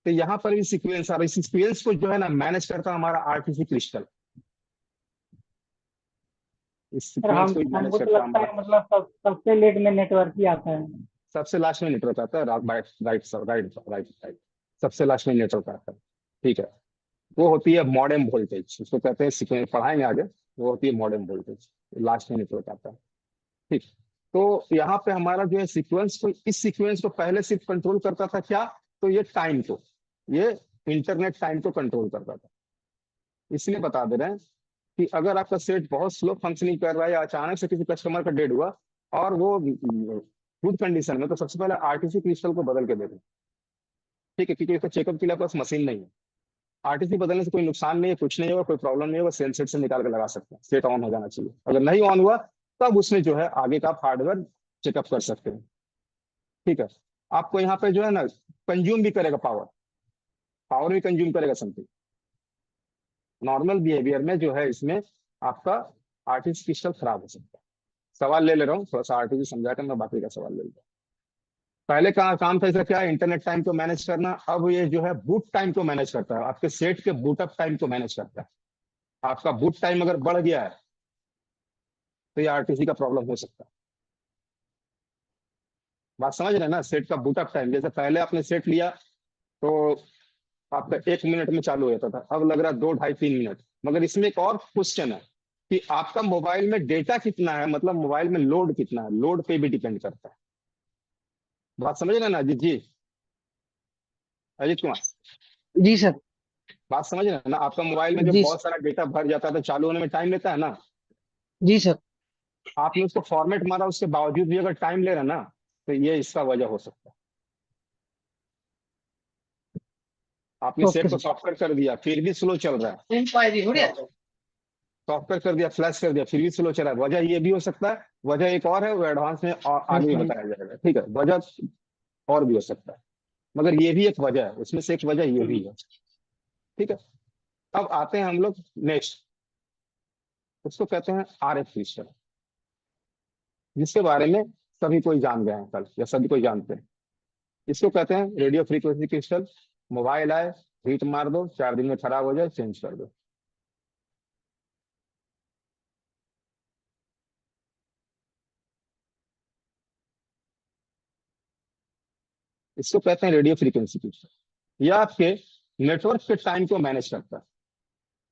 Speaker 1: तो यहाँ पर भी सीक्वेंस, और इस सीक्वेंस को जो है ना मैनेज करता है हमारा आरटीसी क्रिस्टल। इस
Speaker 6: सर
Speaker 1: सीक्वेंस
Speaker 6: हम
Speaker 1: को मैनेज
Speaker 6: हमको तो
Speaker 1: करता है
Speaker 6: लगता
Speaker 1: हमारा।
Speaker 6: है मतलब सबसे लेट में नेटवर्क ही आता है।
Speaker 1: सबसे लास्ट में नेटवर्क आता है, right right right right right, सबसे लास्ट में नेटवर्क आता है। ठीक है, वो होती है मॉडेम वोल्टेज, उसको कहते हैं सीक्वेंस, पढ़ाएंगे आगे। वो होती है मॉडेम वोल्टेज, लास्ट में नेटवर्क आता है। ठीक, तो यहाँ पे हमारा जो है सीक्वेंस को, इस सीक्वेंस को पहले सिर्फ कंट्रोल करता था क्या? तो ये टाइम को, ये इंटरनेट टाइम को कंट्रोल करता था। इसलिए बता दे रहे हैं कि अगर आपका सेट बहुत स्लो फंक्शनिंग कर रहा है या अचानक से किसी कस्टमर का डेड हुआ और वो गुड कंडीशन में, तो सबसे पहले आरटीसी क्रिस्टल को बदल के दे दें। ठीक है, क्योंकि इसका चेकअप के लिए आपके पास मशीन नहीं है। आरटीसी बदलने से कोई नुकसान नहीं है, कुछ नहीं होगा, कोई प्रॉब्लम नहीं होगा, सेट से निकाल के लगा सकते हैं, सेट ऑन हो जाना चाहिए। अगर नहीं ऑन हुआ तब उसमें जो है आगे का हार्डवेयर चेकअप कर सकते हैं। ठीक है, आपको यहाँ पे जो है ना कंज्यूम भी करेगा पावर, पावर भी कंज्यूम करेगा समथिंग। नॉर्मल बिहेवियर में जो है इसमें आपका आरटीसी क्रिस्टल खराब हो सकता है। सवाल ले ले रहा हूँ, थोड़ा सा आरटीसी समझा कर मैं बाकी का सवाल ले लेता हूँ। पहले का काम था इसका क्या, इंटरनेट टाइम को मैनेज करना। अब ये जो है बूट टाइम को मैनेज करता है, आपके सेट के बूटअप टाइम को मैनेज करता है। आपका बूट टाइम अगर बढ़ गया है तो ये आरटीसी का प्रॉब्लम हो सकता है। बात समझ रहे हैं ना? सेट का बूटअप टाइम, जैसे पहले आपने सेट लिया तो आपका 1 मिनट में चालू होता था, अब लग रहा है 2, ढाई, 3 मिनट। मगर इसमें एक और क्वेश्चन है कि आपका मोबाइल में डेटा कितना है, मतलब मोबाइल में लोड कितना है, लोड पे भी डिपेंड करता है। बात समझ रहे हैं ना अजीत जी? अजीत कुमार,
Speaker 9: जी सर।
Speaker 1: बात समझ रहे हैं ना? आपका मोबाइल में जब
Speaker 9: जी
Speaker 1: बहुत सारा डेटा भर जाता है तो चालू होने में टाइम लेता है ना।
Speaker 9: जी सर।
Speaker 1: आपने उसको फॉर्मेट मारा, उसके बावजूद भी अगर टाइम ले रहा है ना, तो ये इसका वजह हो सकता है। आपने सेट
Speaker 9: ओके
Speaker 1: को
Speaker 9: सर।
Speaker 1: सॉफ्टवेयर कर दिया फिर भी स्लो चल रहा है, सॉफ्टवेयर कर दिया, फ्लैश कर दिया, फिर भी स्लो चल रहा है, वजह ये भी हो सकता है। वजह एक और है, वो एडवांस में और आगे भी बताया जाएगा। ठीक है, वजह और भी हो सकता है, मगर ये भी एक वजह है, उसमें से एक वजह ये भी है। ठीक है, अब आते हैं हम लोग नेक्स्ट, उसको कहते हैं आरएफ क्रिस्टल, जिसके बारे में सभी कोई जान गए हैं कल, या सभी कोई जानते हैं। इसको कहते हैं रेडियो फ्रीक्वेंसी क्रिस्टल। मोबाइल आए, हीट मार दो, 4 दिन में खराब हो जाए, चेंज कर दो। इसको कहते हैं रेडियो फ्रीक्वेंसी क्रिस्टल। यह आपके नेटवर्क के टाइम को मैनेज करता है।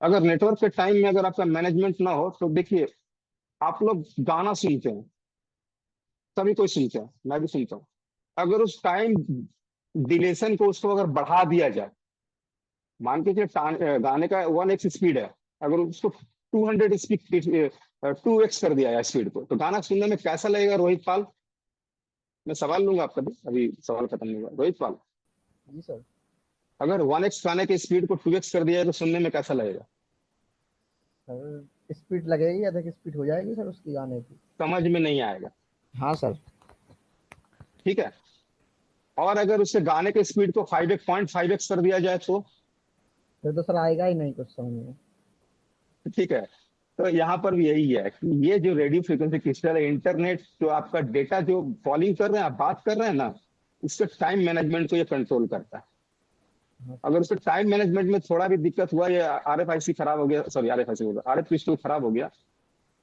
Speaker 1: अगर नेटवर्क के टाइम में अगर आपका मैनेजमेंट ना हो तो देखिए, आप लोग गाना सुनते हैं, सभी कोई सुनते हैं, मैं भी सुनता हूँ। अगर उस टाइम डिलेशन को, उसको अगर बढ़ा दिया जाए, मान के चलिए गाने का 1x स्पीड है, अगर उसको 200 स्पीड 2x कर दिया है स्पीड को, तो गाना सुनने में कैसा लगेगा रोहित पाल? मैं सवाल लूंगा आपका भी, अभी सवाल खत्म नहीं हुआ। रोहित पाल,
Speaker 4: जी सर।
Speaker 1: अगर 1x गाने के स्पीड को 2x कर दिया है तो सुनने में कैसा लगेगा?
Speaker 4: सर स्पीड लगेगी, अधिक स्पीड हो जाएगी सर उसकी गाने की।
Speaker 1: समझ में नहीं आएगा।
Speaker 4: हाँ सर।
Speaker 1: ठीक है, और अगर उससे गाने के स्पीड को 5.5x कर दिया जाए तो
Speaker 4: फिर तो सर आएगा ही नहीं कुछ समझ में।
Speaker 1: ठीक है, तो यहाँ पर भी यही है कि ये जो रेडियो फ्रीक्वेंसी क्रिस्टल है, इंटरनेट जो आपका डेटा जो कॉलिंग कर रहे हैं, आप बात कर रहे हैं ना, इसके टाइम मैनेजमेंट को ये कंट्रोल करता है। अगर उसके टाइम मैनेजमेंट में थोड़ा भी दिक्कत हुआ, ये आरएफआईसी खराब हो गया, सॉरी आरएफआईसी बोल रहा, आरएफ क्रिस्टल खराब हो गया,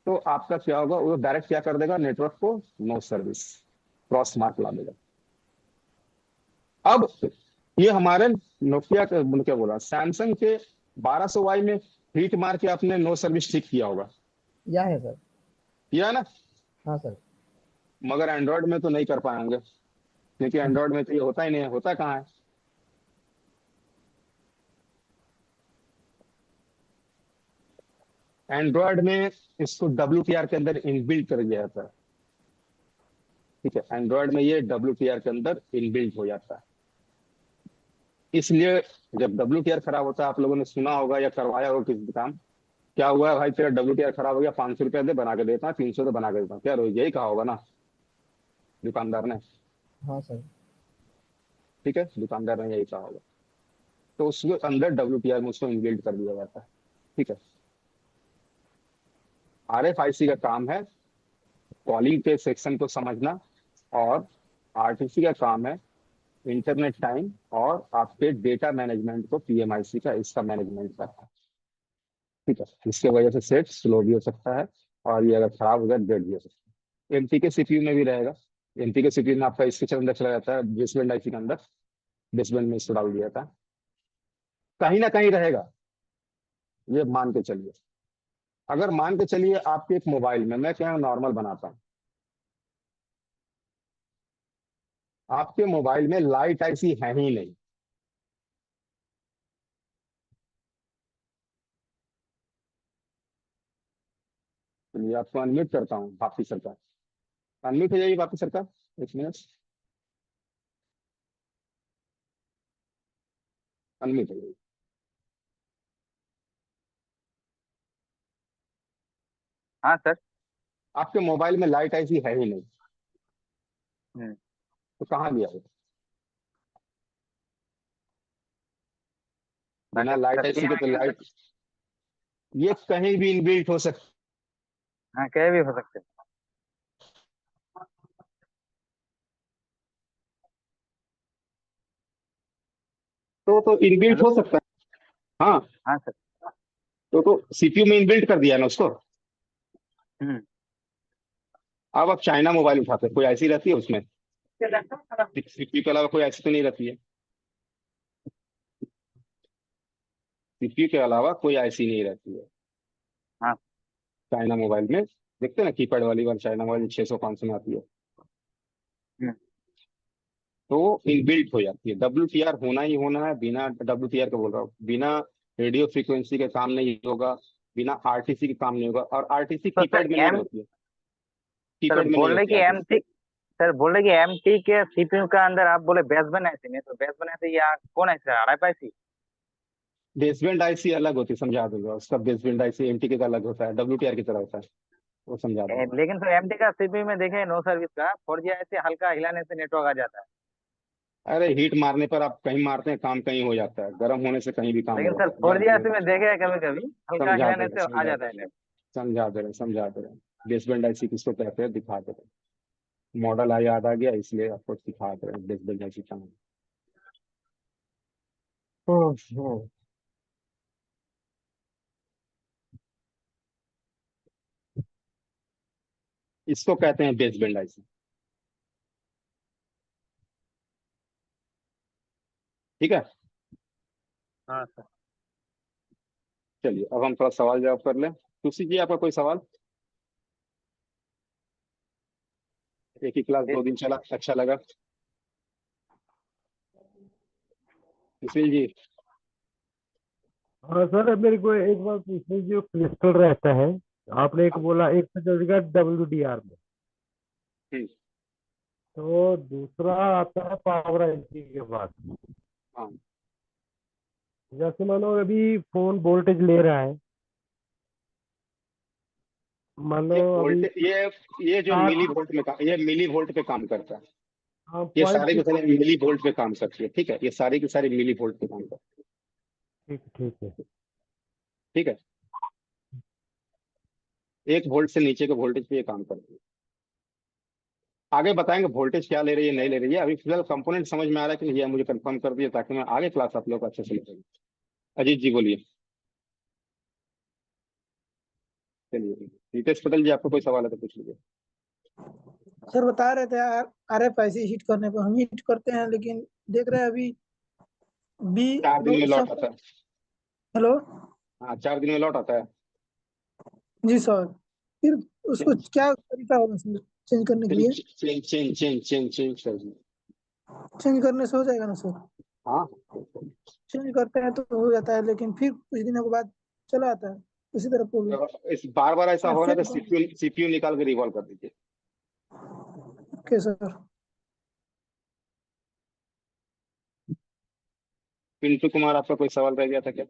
Speaker 1: तो आपका क्या होगा, वो डायरेक्ट क्या कर देगा, नेटवर्क को नो सर्विस, क्रॉस मार्क ला देगा। अब ये हमारे नोकिया क्या बोला, सैमसंग के 1200 वाई में हीट मार के आपने नो सर्विस ठीक किया होगा,
Speaker 4: या है सर।
Speaker 1: किया ना?
Speaker 4: हाँ सर।
Speaker 1: मगर एंड्रॉयड में तो नहीं कर पाएंगे, क्योंकि एंड्रॉयड में तो ये होता ही नहीं है। होता कहाँ है? एंड्रॉयड में इसको WPR के अंदर इनबिल्ट कर दिया जाता है। ठीक है, एंड्रॉयड में ये WPR के अंदर इनबिल्ट हो जाता है। इसलिए जब WPR खराब होता है, आप लोगों ने सुना होगा या करवाया होगा किसी काम, क्या हुआ है भाई, तेरा WTR खराब हो गया, 500 रुपया दे, बना के देता हूँ, 300 दे, बना के देता हूँ। क्या रोहित, यही कहा होगा ना दुकानदार ने?
Speaker 4: हाँ सर।
Speaker 1: ठीक है, दुकानदार ने यही कहा होगा। तो उसके अंदर WTR में उसको इनबिल्ट कर दिया जाता है। ठीक है। RFIC का काम है कॉलिंग के सेक्शन को समझना, और RTC का काम है इंटरनेट टाइम और आपके डेटा मैनेजमेंट को, PMIC का इसका मैनेजमेंट करना है। ठीक है। इसके वजह से सेट स्लो भी हो सकता है, और ये अगर खराब हो गया डेड भी हो सकता है। एमटी के CPU में भी रहेगा। एमटी के CPU में आपका इसके अंदर चला जाता है, बेसबैंड IC के अंदर, बेसबैंड में इसको डाल दिया था, कहीं ना कहीं रहेगा। ये मान के चलिए। अगर मान के चलिए आपके एक मोबाइल में, मैं क्या नॉर्मल बनाता हूँ, आपके मोबाइल में लाइट ऐसी है ही नहीं, चलिए आपको अनम्यूट करता हूँ भापी सरकार। अनम्यूट हो जाइए भापी सरकार, 1 मिनट, अनम्यूट हो जाइए।
Speaker 11: हाँ सर।
Speaker 1: आपके मोबाइल में लाइट ऐसी है ही नहीं,
Speaker 11: हम्म।
Speaker 1: तो कहाँ गया वो? बिना लाइट
Speaker 11: सर
Speaker 1: ऐसी के तो लाइट, ये कहीं भी इनबिल्ट हो सकता।
Speaker 11: हाँ, कह भी हो सकते हैं।
Speaker 1: तो इनबिल्ट
Speaker 11: हेलो।
Speaker 1: हो सकता है। हाँ,
Speaker 11: हाँ सर।
Speaker 1: तो CPU में इनबिल्ट कर दिया ना उसको।
Speaker 11: हम्म।
Speaker 1: अब आप चाइना मोबाइल उठाते हैं, कोई ऐसी रहती है उसमें? CPU के अलावा कोई ऐसी तो नहीं रहती है। CPU के अलावा कोई ऐसी नहीं रहती है
Speaker 11: हाँ।
Speaker 1: चाइना मोबाइल में। देखते हैं ना कीपैड वाली वाली चाइना मोबाइल 600-500 में आती है,
Speaker 11: हम्म।
Speaker 1: तो इनबिल्ट हो जाती है। WTR होना ही होना है, बिना WTR का बोल रहा हूँ, बिना रेडियो फ्रीक्वेंसी के काम नहीं होगा, बिना RTC के काम नहीं होगा। और RTC
Speaker 11: तो सर
Speaker 1: कीपैड में नहीं
Speaker 11: एम
Speaker 1: होती है,
Speaker 11: सर
Speaker 1: कीपैड में नहीं
Speaker 11: बोल रहे
Speaker 1: होती
Speaker 11: कि
Speaker 1: है RTC।
Speaker 11: एमटी सर बोल रहे कि एमटी के सीपीयू का अंदर आप बोले बेसबैंड ऐसे में, तो बेसबैंड ऐसे या कौन ऐसे आरएफआईसी?
Speaker 1: बेसबैंड IC अलग होती है, समझा दूंगा उसका। बेसबैंड IC MTK का अलग होता है, WTR की तरह होता है, वो समझा दूंगा।
Speaker 11: लेकिन सर एमटी का सीपीयू में देखे नो सर्विस का 4G ऐसे हल्का हिलाने से नेटवर्क आ जाता है।
Speaker 1: अरे हीट मारने पर आप कहीं मारते हैं, काम कहीं हो जाता है, गर्म होने से कहीं भी काम हो
Speaker 11: लेकिन सर
Speaker 1: जाता है।
Speaker 11: 4G ऐसे में देखे हैं कभी कभी हल्का
Speaker 1: समझा दे
Speaker 11: हिलाने
Speaker 1: रहे
Speaker 11: से आ
Speaker 1: समझा
Speaker 11: जाता है नेटवर्क।
Speaker 1: समझा दे रहे समझा दे रहे। बेसबैंड IC किसको कहते हैं दिखा दे रहे। मॉडल याद आ गया इसलिए आपको सिखा दे रहे हैं बेसबैंड IC का नाम। ओहो। इसको कहते हैं बेसबैंड IC। ठीक है।
Speaker 11: हाँ सर।
Speaker 1: चलिए अब हम थोड़ा सवाल जवाब कर लें। तुलसी जी आपका कोई सवाल? एक ही क्लास 2 दिन चला, अच्छा लगा। सुशील जी।
Speaker 3: हाँ सर, मेरे को एक बात पूछनी, जो क्रिस्टल रहता है, आपने एक बोला एक तो चलेगा WDR में,
Speaker 1: हम्म,
Speaker 3: तो दूसरा आता है पावर IC के बाद।
Speaker 1: हाँ।
Speaker 3: जैसे मानो अभी फोन वोल्टेज ले रहा है, मान लो
Speaker 1: ये
Speaker 3: अभी
Speaker 1: वोल्टेज, ये जो मिली
Speaker 3: चार,
Speaker 1: वोल्ट में ये मिली वोल्ट पे काम करता है।
Speaker 3: हाँ
Speaker 1: ये
Speaker 3: पॉइंट
Speaker 1: सारे के
Speaker 3: सिक्स।
Speaker 1: सारे मिली वोल्ट पे काम करती है। ठीक है, ये सारी की सारी मिली वोल्ट पे काम करती
Speaker 3: ठीक ठीक है।
Speaker 1: है। ठीक है, 1 वोल्ट से नीचे के वोल्टेज पे ये काम करती है। आगे बताएंगे वोल्टेज क्या ले रही है नहीं ले रही है। अभी फिलहाल कंपोनेंट समझ में आ रहा है कि नहीं, ये मुझे कंफर्म कर दिया ताकि मैं आगे क्लास आप लोग को अच्छे से ले सकूं। अजीत जी बोलिए। चलिए रितेश पटेल जी, आपको कोई सवाल है तो पूछ लीजिए।
Speaker 5: सर बता रहे थे RFIC हिट करने पर हम हिट करते हैं, लेकिन देख रहे हैं अभी बी
Speaker 1: 4 दिन में लौट आता है।
Speaker 5: हेलो।
Speaker 1: हाँ, 4 दिन में लौट आता है।
Speaker 5: जी सर। फिर उसको क्या तरीका होगा सर चेंज करने के लिए?
Speaker 1: Change change change change change change कर दिए।
Speaker 5: चेंज करने से हो जाएगा ना सर?
Speaker 1: हाँ,
Speaker 5: चेंज करते हैं तो हो जाता है, लेकिन फिर कुछ दिनों के बाद चला आता है उसी तरह प्रॉब्लम।
Speaker 1: इस बार बार ऐसा हो रहा है तो
Speaker 5: फिर
Speaker 1: CPU निकाल के रिवॉल्व कर दीजिए।
Speaker 5: Okay sir.
Speaker 1: पिंटू कुमार, आपका कोई सवाल रह गया था क्या?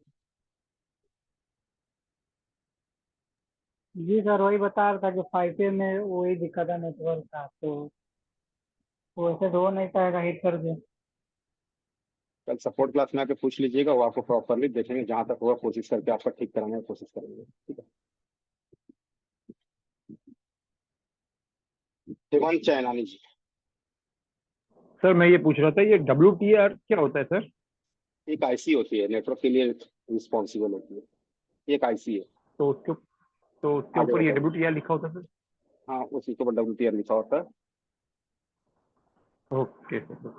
Speaker 6: जी सर वही बता रहा था कि 5G में वही दिक्कत है नेटवर्क का, तो वो ऐसे तो हो नहीं पाएगा हिट कर दे।
Speaker 1: कल सपोर्ट क्लास में आके पूछ लीजिएगा, वो आपको प्रॉपरली देखेंगे, जहां तक होगा कोशिश करके आपका ठीक कराने की कोशिश करेंगे, ठीक है। हेमंत चैनानी जी।
Speaker 3: सर मैं ये पूछ रहा था, ये WTR क्या होता है सर?
Speaker 1: एक आईसी होती है, नेटवर्क के लिए रिस्पॉन्सिबल होती है, एक आईसी है।
Speaker 3: तो उसके
Speaker 1: आगे
Speaker 3: ऊपर ये
Speaker 1: बताइए।
Speaker 3: WTR लिखा होता है सर?
Speaker 1: हाँ, उसी के ऊपर WTR लिखा होता है।
Speaker 3: Okay sir.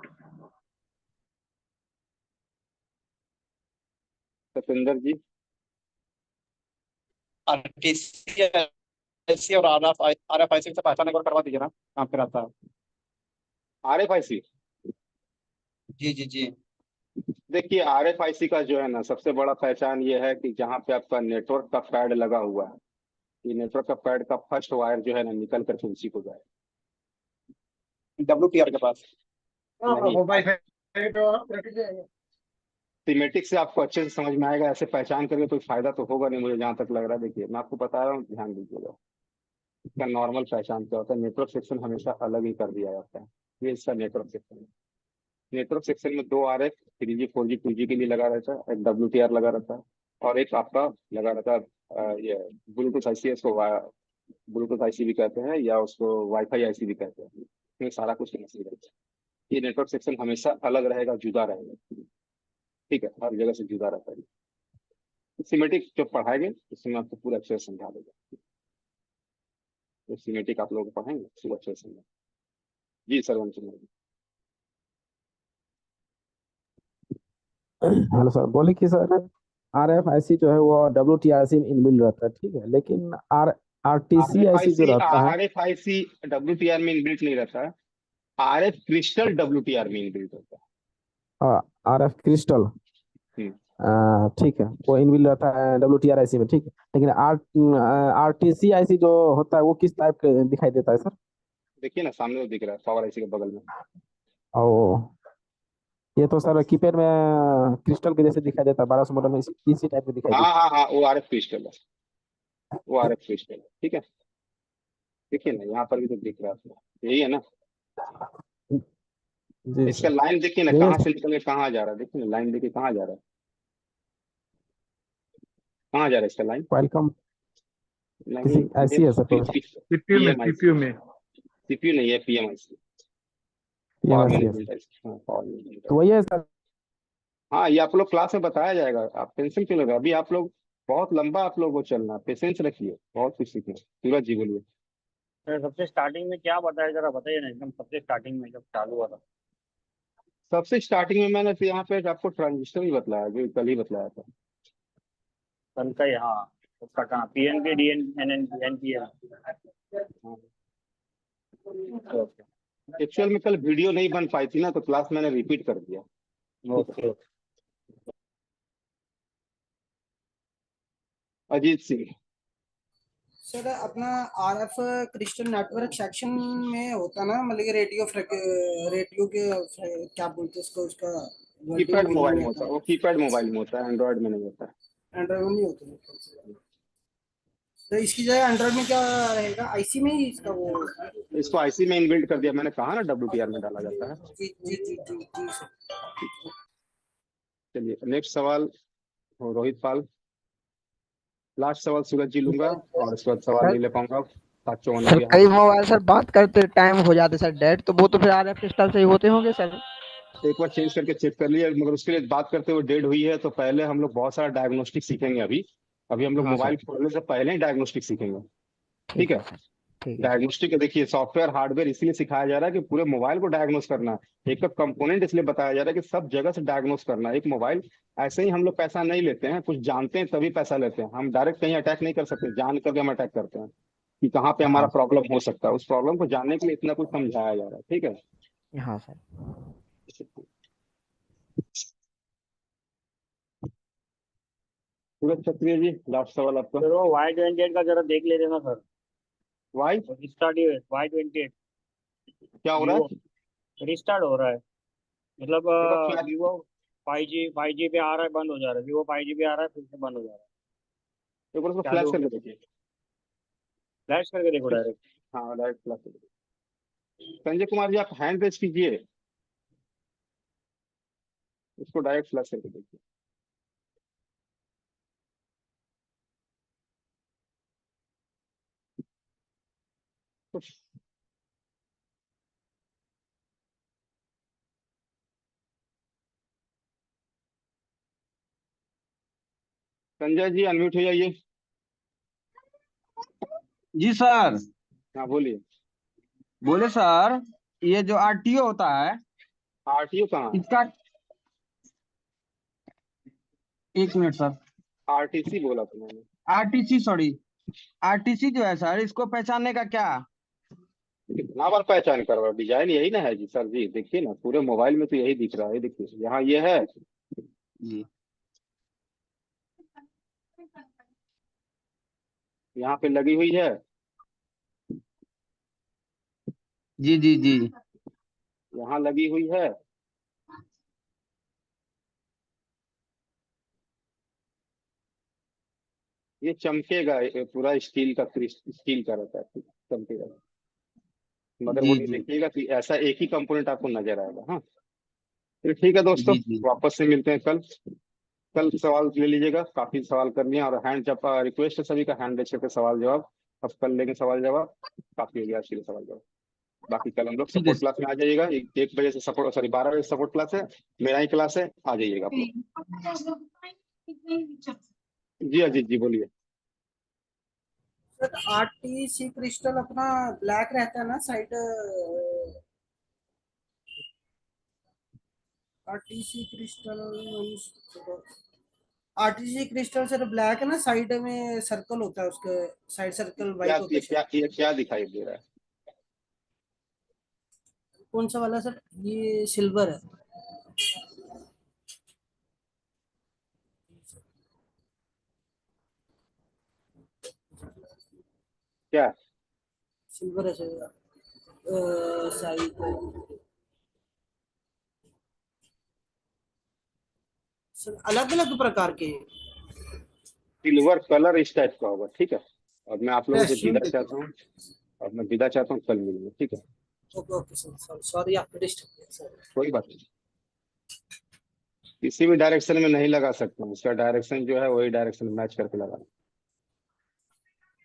Speaker 1: Satendra ji.
Speaker 10: RTC और RFIC से पहचान एक बार करवा दीजिए ना, काम पे रहता है।
Speaker 1: RFIC।
Speaker 10: जी जी जी।
Speaker 1: देखिए, RFIC का जो है ना, सबसे बड़ा पहचान ये है कि जहाँ पे आपका नेटवर्क का पैड लगा हुआ है, ये नेटवर्क का पैड का फर्स्ट वायर जो है ना, निकल करके उसी को जाए।
Speaker 10: WTR के पास
Speaker 1: नहीं, सीमेटिक से आपको अच्छे से समझ में आएगा, ऐसे पहचान करके कोई फायदा तो होगा नहीं, मुझे जहां तक लग रहा है। देखिए, मैं आपको बता रहा हूँ, ध्यान दीजिएगा। इसका नॉर्मल पहचान क्या होता है, नेटवर्क सेक्शन हमेशा अलग ही कर दिया जाता है। ये इसका नेटवर्क सेक्शन है। नेटवर्क सेक्शन में 2 RF 3G 4G 2G के लिए लगा रहता है, एक WTR लगा रहता है, और एक आपका लगा रहता है ये ब्लूटूथ आईसी, इसको ब्लूटूथ आईसी भी कहते हैं, या उसको वाईफाई आईसी भी कहते हैं। इसमें सारा कुछ नहीं रहता है। ये नेटवर्क सेक्शन हमेशा अलग रहेगा, जुदा रहेगा, ठीक है, हर जगह से जुदा रहता है। सिमेटिक जब पढ़ाएंगे उसमें आपको पूरा अच्छे से समझा देगा। तो सिमेटिक आप लोग पढ़ेंगे पूरा अच्छे से समझा। जी सर, वंश
Speaker 4: हेलो सर, बोले कि सर RFIC जो है वो WTRC में इनबिल्ड रहता है, ठीक है, लेकिन RTCIC जो रहता है।
Speaker 1: RFIC WTR में इनबिल्ट नहीं रहता है, RF क्रिस्टल WTR में इनबिल्ट होता है।
Speaker 4: RF क्रिस्टल,
Speaker 1: हम्म।
Speaker 4: ठीक है, वो इनबिल्ड रहता है WTRIC में, ठीक है, लेकिन RTCIC जो होता है वो किस टाइप का दिखाई देता है सर?
Speaker 1: देखिए ना, सामने वो दिख रहा है, पावर आईसी के बगल में।
Speaker 4: ओ, ये तो सर कीपैड में क्रिस्टल के जैसे दिखाई देता है, 1200 मॉडल में इसी टाइप में दिखाई
Speaker 1: हाँ
Speaker 4: देता
Speaker 1: हाँ हाँ, वो RF क्रिस्टल है, वो RF क्रिस्टल है, ठीक है। देखिए ना, यहाँ पर भी तो दिख रहा है, यही है ना।
Speaker 4: है। जी
Speaker 1: इसका
Speaker 4: सर,
Speaker 1: लाइन देखिए ना,
Speaker 4: यही है
Speaker 1: कहाँ
Speaker 4: सर।
Speaker 1: से निकल के कहाँ जा रहा है, देखिए ना, लाइन देखिए कहाँ जा रहा है, कहाँ जा रहा है इसका लाइन।
Speaker 4: वेलकम,
Speaker 1: नहीं,
Speaker 4: किसी ऐसी है सर कोई?
Speaker 3: CPU में
Speaker 1: PMIC,
Speaker 3: में
Speaker 1: CPU नहीं है, PMIC, पावर
Speaker 4: PMIC है
Speaker 1: मैनेजमेंट
Speaker 4: सर,
Speaker 1: IC। हाँ, पावर मैनेजमेंट
Speaker 4: तो
Speaker 1: IC।
Speaker 4: वही है सर।
Speaker 1: हाँ, ये आप लोग क्लास में बताया जाएगा, आप टेंशन क्यों ले रहे हो? अभी आप लोग बहुत लंबा आप लोग को चलना, पेशेंस रखिए, बहुत कुछ सीखना। सूरज जी बोलिए।
Speaker 2: सर सबसे स्टार्टिंग में क्या बताया, जरा बताइए ना, एकदम सबसे स्टार्टिंग में जब चालू हुआ था।
Speaker 1: सबसे स्टार्टिंग में मैंने तो यहाँ पे आपको ट्रांजिस्टर ही बतलाया, जो कल ही बतलाया था।
Speaker 2: कल का ही, हाँ। उसका कहाँ PNP DN NPN।
Speaker 1: एक्चुअल में कल वीडियो नहीं बन पाई थी ना, तो क्लास मैंने रिपीट कर दिया।
Speaker 2: ओके।
Speaker 1: अजीत सिंह।
Speaker 5: सर अपना RF क्रिस्टल नेटवर्क सेक्शन में होता ना, मतलब कि रेडियो के क्या बोलते हैं उसको, उसका
Speaker 1: कीपैड
Speaker 5: वोल्टेज
Speaker 1: मोबाइल में
Speaker 5: होता
Speaker 1: होता है,
Speaker 5: है।
Speaker 1: वो कीपैड मोबाइल में होता है, एंड्रॉयड में नहीं होता है।
Speaker 5: एंड्रॉइड में नहीं होता है। तो इसकी जगह एंड्रॉइड में क्या रहेगा, आईसी में ही इसका वो।
Speaker 1: इसको आईसी में इनबिल्ट कर दिया, मैंने कहा ना WTR में डाला जाता है।
Speaker 5: जी जी जी जी जी सर।
Speaker 1: चलिए, नेक्स्ट सवाल रोहित पाल। लास्ट सवाल सूरज जी लूंगा, और उसके बाद सवाल
Speaker 12: सर
Speaker 1: नहीं ले पाऊंगा। 754 हो
Speaker 12: सर
Speaker 1: गया
Speaker 12: कई
Speaker 1: हमारा।
Speaker 12: मोबाइल सर बात करते टाइम हो जाते सर डेड, तो वो तो फिर RF क्रिस्टल से ही होते होंगे सर?
Speaker 1: एक बार चेंज करके चेक कर लिया, मगर उसके लिए बात करते हुए डेड हुई है, तो पहले हम लोग बहुत सारा डायग्नोस्टिक सीखेंगे। अभी अभी हम लोग
Speaker 12: हाँ सर,
Speaker 1: मोबाइल खोलने से पहले ही डायग्नोस्टिक सीखेंगे, ठीक
Speaker 12: ठीक
Speaker 1: है।
Speaker 12: है सर, ठीक है सर।
Speaker 1: डायग्नोस्टिक देखिए, सॉफ्टवेयर हार्डवेयर इसलिए सिखाया जा रहा है कि पूरे मोबाइल को डायग्नोस करना है। एक कंपोनेंट इसलिए बताया जा रहा है कि सब जगह से डायग्नोस करना है। एक मोबाइल ऐसे ही हम लोग पैसा नहीं लेते हैं, कुछ जानते हैं तभी पैसा लेते हैं। हम डायरेक्ट कहीं अटैक नहीं कर सकते, जान करके हम अटैक करते हैं कि कहाँ पे हमारा
Speaker 12: हाँ
Speaker 1: प्रॉब्लम हो सकता है। उस प्रॉब्लम को जानने के लिए इतना कुछ समझाया जा रहा है, ठीक है।
Speaker 12: हाँ सर।
Speaker 1: सूरज क्षत्रिय जी, लास्ट सवाल आपका।
Speaker 2: सर वो Y28 का जरा देख लेते ना सर।
Speaker 1: वाई
Speaker 2: रिस्टार्ट Y28
Speaker 1: क्या हो रहा
Speaker 2: वीवो
Speaker 1: है?
Speaker 2: रिस्टार्ट हो रहा है, मतलब
Speaker 1: एक बार फ्लैश,
Speaker 2: वीवो 5G पे आ रहा है, बंद हो जा रहा है, वीवो 5G पे आ रहा है, फिर से बंद हो जा रहा है।
Speaker 1: एक बार उसको फ्लैश
Speaker 2: चालू
Speaker 1: करके देखिए।
Speaker 10: फ्लैश करके देखो डायरेक्ट।
Speaker 1: हाँ डायरेक्ट फ्लैश। संजय कुमार जी आप हैंड रेज कीजिए, उसको डायरेक्ट फ्लैश करके देखिए। संजय जी अनम्यूट हो जाइए।
Speaker 10: जी सर।
Speaker 1: हाँ बोलिए।
Speaker 10: बोले सर, ये जो आरटीओ होता है
Speaker 1: आरटीओ कहाँ?
Speaker 10: इसका, एक मिनट सर।
Speaker 1: आरटीसी बोला था मैंने।
Speaker 10: आरटीसी, सॉरी, आरटीसी जो है सर, इसको पहचानने का क्या?
Speaker 1: कितना बार पहचान करवा, डिजाइन यही ना है जी सर जी, देखिए ना पूरे मोबाइल में तो यही दिख रहा है, देखिए यहाँ ये है
Speaker 10: जी
Speaker 1: यहाँ पे लगी हुई है,
Speaker 10: जी जी जी।
Speaker 1: यहाँ लगी हुई है, ये चमकेगा, ये पूरा स्टील का स्टील का रहता है, चमकेगा।
Speaker 10: जी
Speaker 1: मदरबोर्ड में
Speaker 10: जी
Speaker 1: देखिएगा तो ऐसा एक ही कंपोनेंट आपको नजर आएगा। हाँ तो ठीक है दोस्तों,
Speaker 10: जी जी
Speaker 1: वापस से मिलते हैं कल। कल सवाल ले लीजिएगा, काफी सवाल कर लिए, और हैंड जब रिक्वेस्ट है सभी का हैंड रेज करके सवाल जवाब अब कल लेंगे, सवाल जवाब काफी हो गया आज के लिए सवाल जवाब। बाकी कल हम लोग
Speaker 10: ठीक है
Speaker 1: सपोर्ट क्लास में आ जाइएगा, 1 बजे से सपोर्ट, सॉरी 12 बजे सपोर्ट क्लास है, मेरा ही क्लास है, आ जाइएगा आप लोग। जी अजीत जी बोलिए।
Speaker 5: सर आरटीसी क्रिस्टल अपना ब्लैक रहता है ना side, RTC crystal, RTC crystal sir black है ना, साइड में सर्कल होता है, उसके साइड सर्कल
Speaker 1: क्या
Speaker 5: वाइट होता
Speaker 1: ये
Speaker 5: है
Speaker 1: क्या
Speaker 5: शायद।
Speaker 1: ये क्या दिखाई दे रहा है?
Speaker 5: कौन सा वाला सर? ये सिल्वर है।
Speaker 1: क्या
Speaker 5: सिल्वर है सर, साइड सर अलग अलग प्रकार के।
Speaker 1: सिल्वर कलर इस टाइप का होगा, ठीक है। और मैं आप लोगों से
Speaker 5: टेस्ट
Speaker 1: विदा
Speaker 5: देखिए।
Speaker 1: चाहता हूँ, और मैं विदा चाहता हूँ, कल मिलेंगे, ठीक है।
Speaker 5: ओके ओके सर, सॉरी आपको डिस्टर्ब किया सर।
Speaker 1: कोई बात नहीं, किसी भी डायरेक्शन में नहीं लगा सकता हूँ, उसका डायरेक्शन जो है वही डायरेक्शन मैच करके लगाना,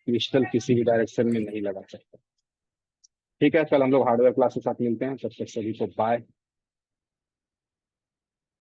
Speaker 1: क्रिस्टल किसी भी डायरेक्शन में नहीं लगा सकता। ठीक है, कल हम लोग हार्डवेयर क्लास के साथ मिलते हैं, तब तक सभी को बाय।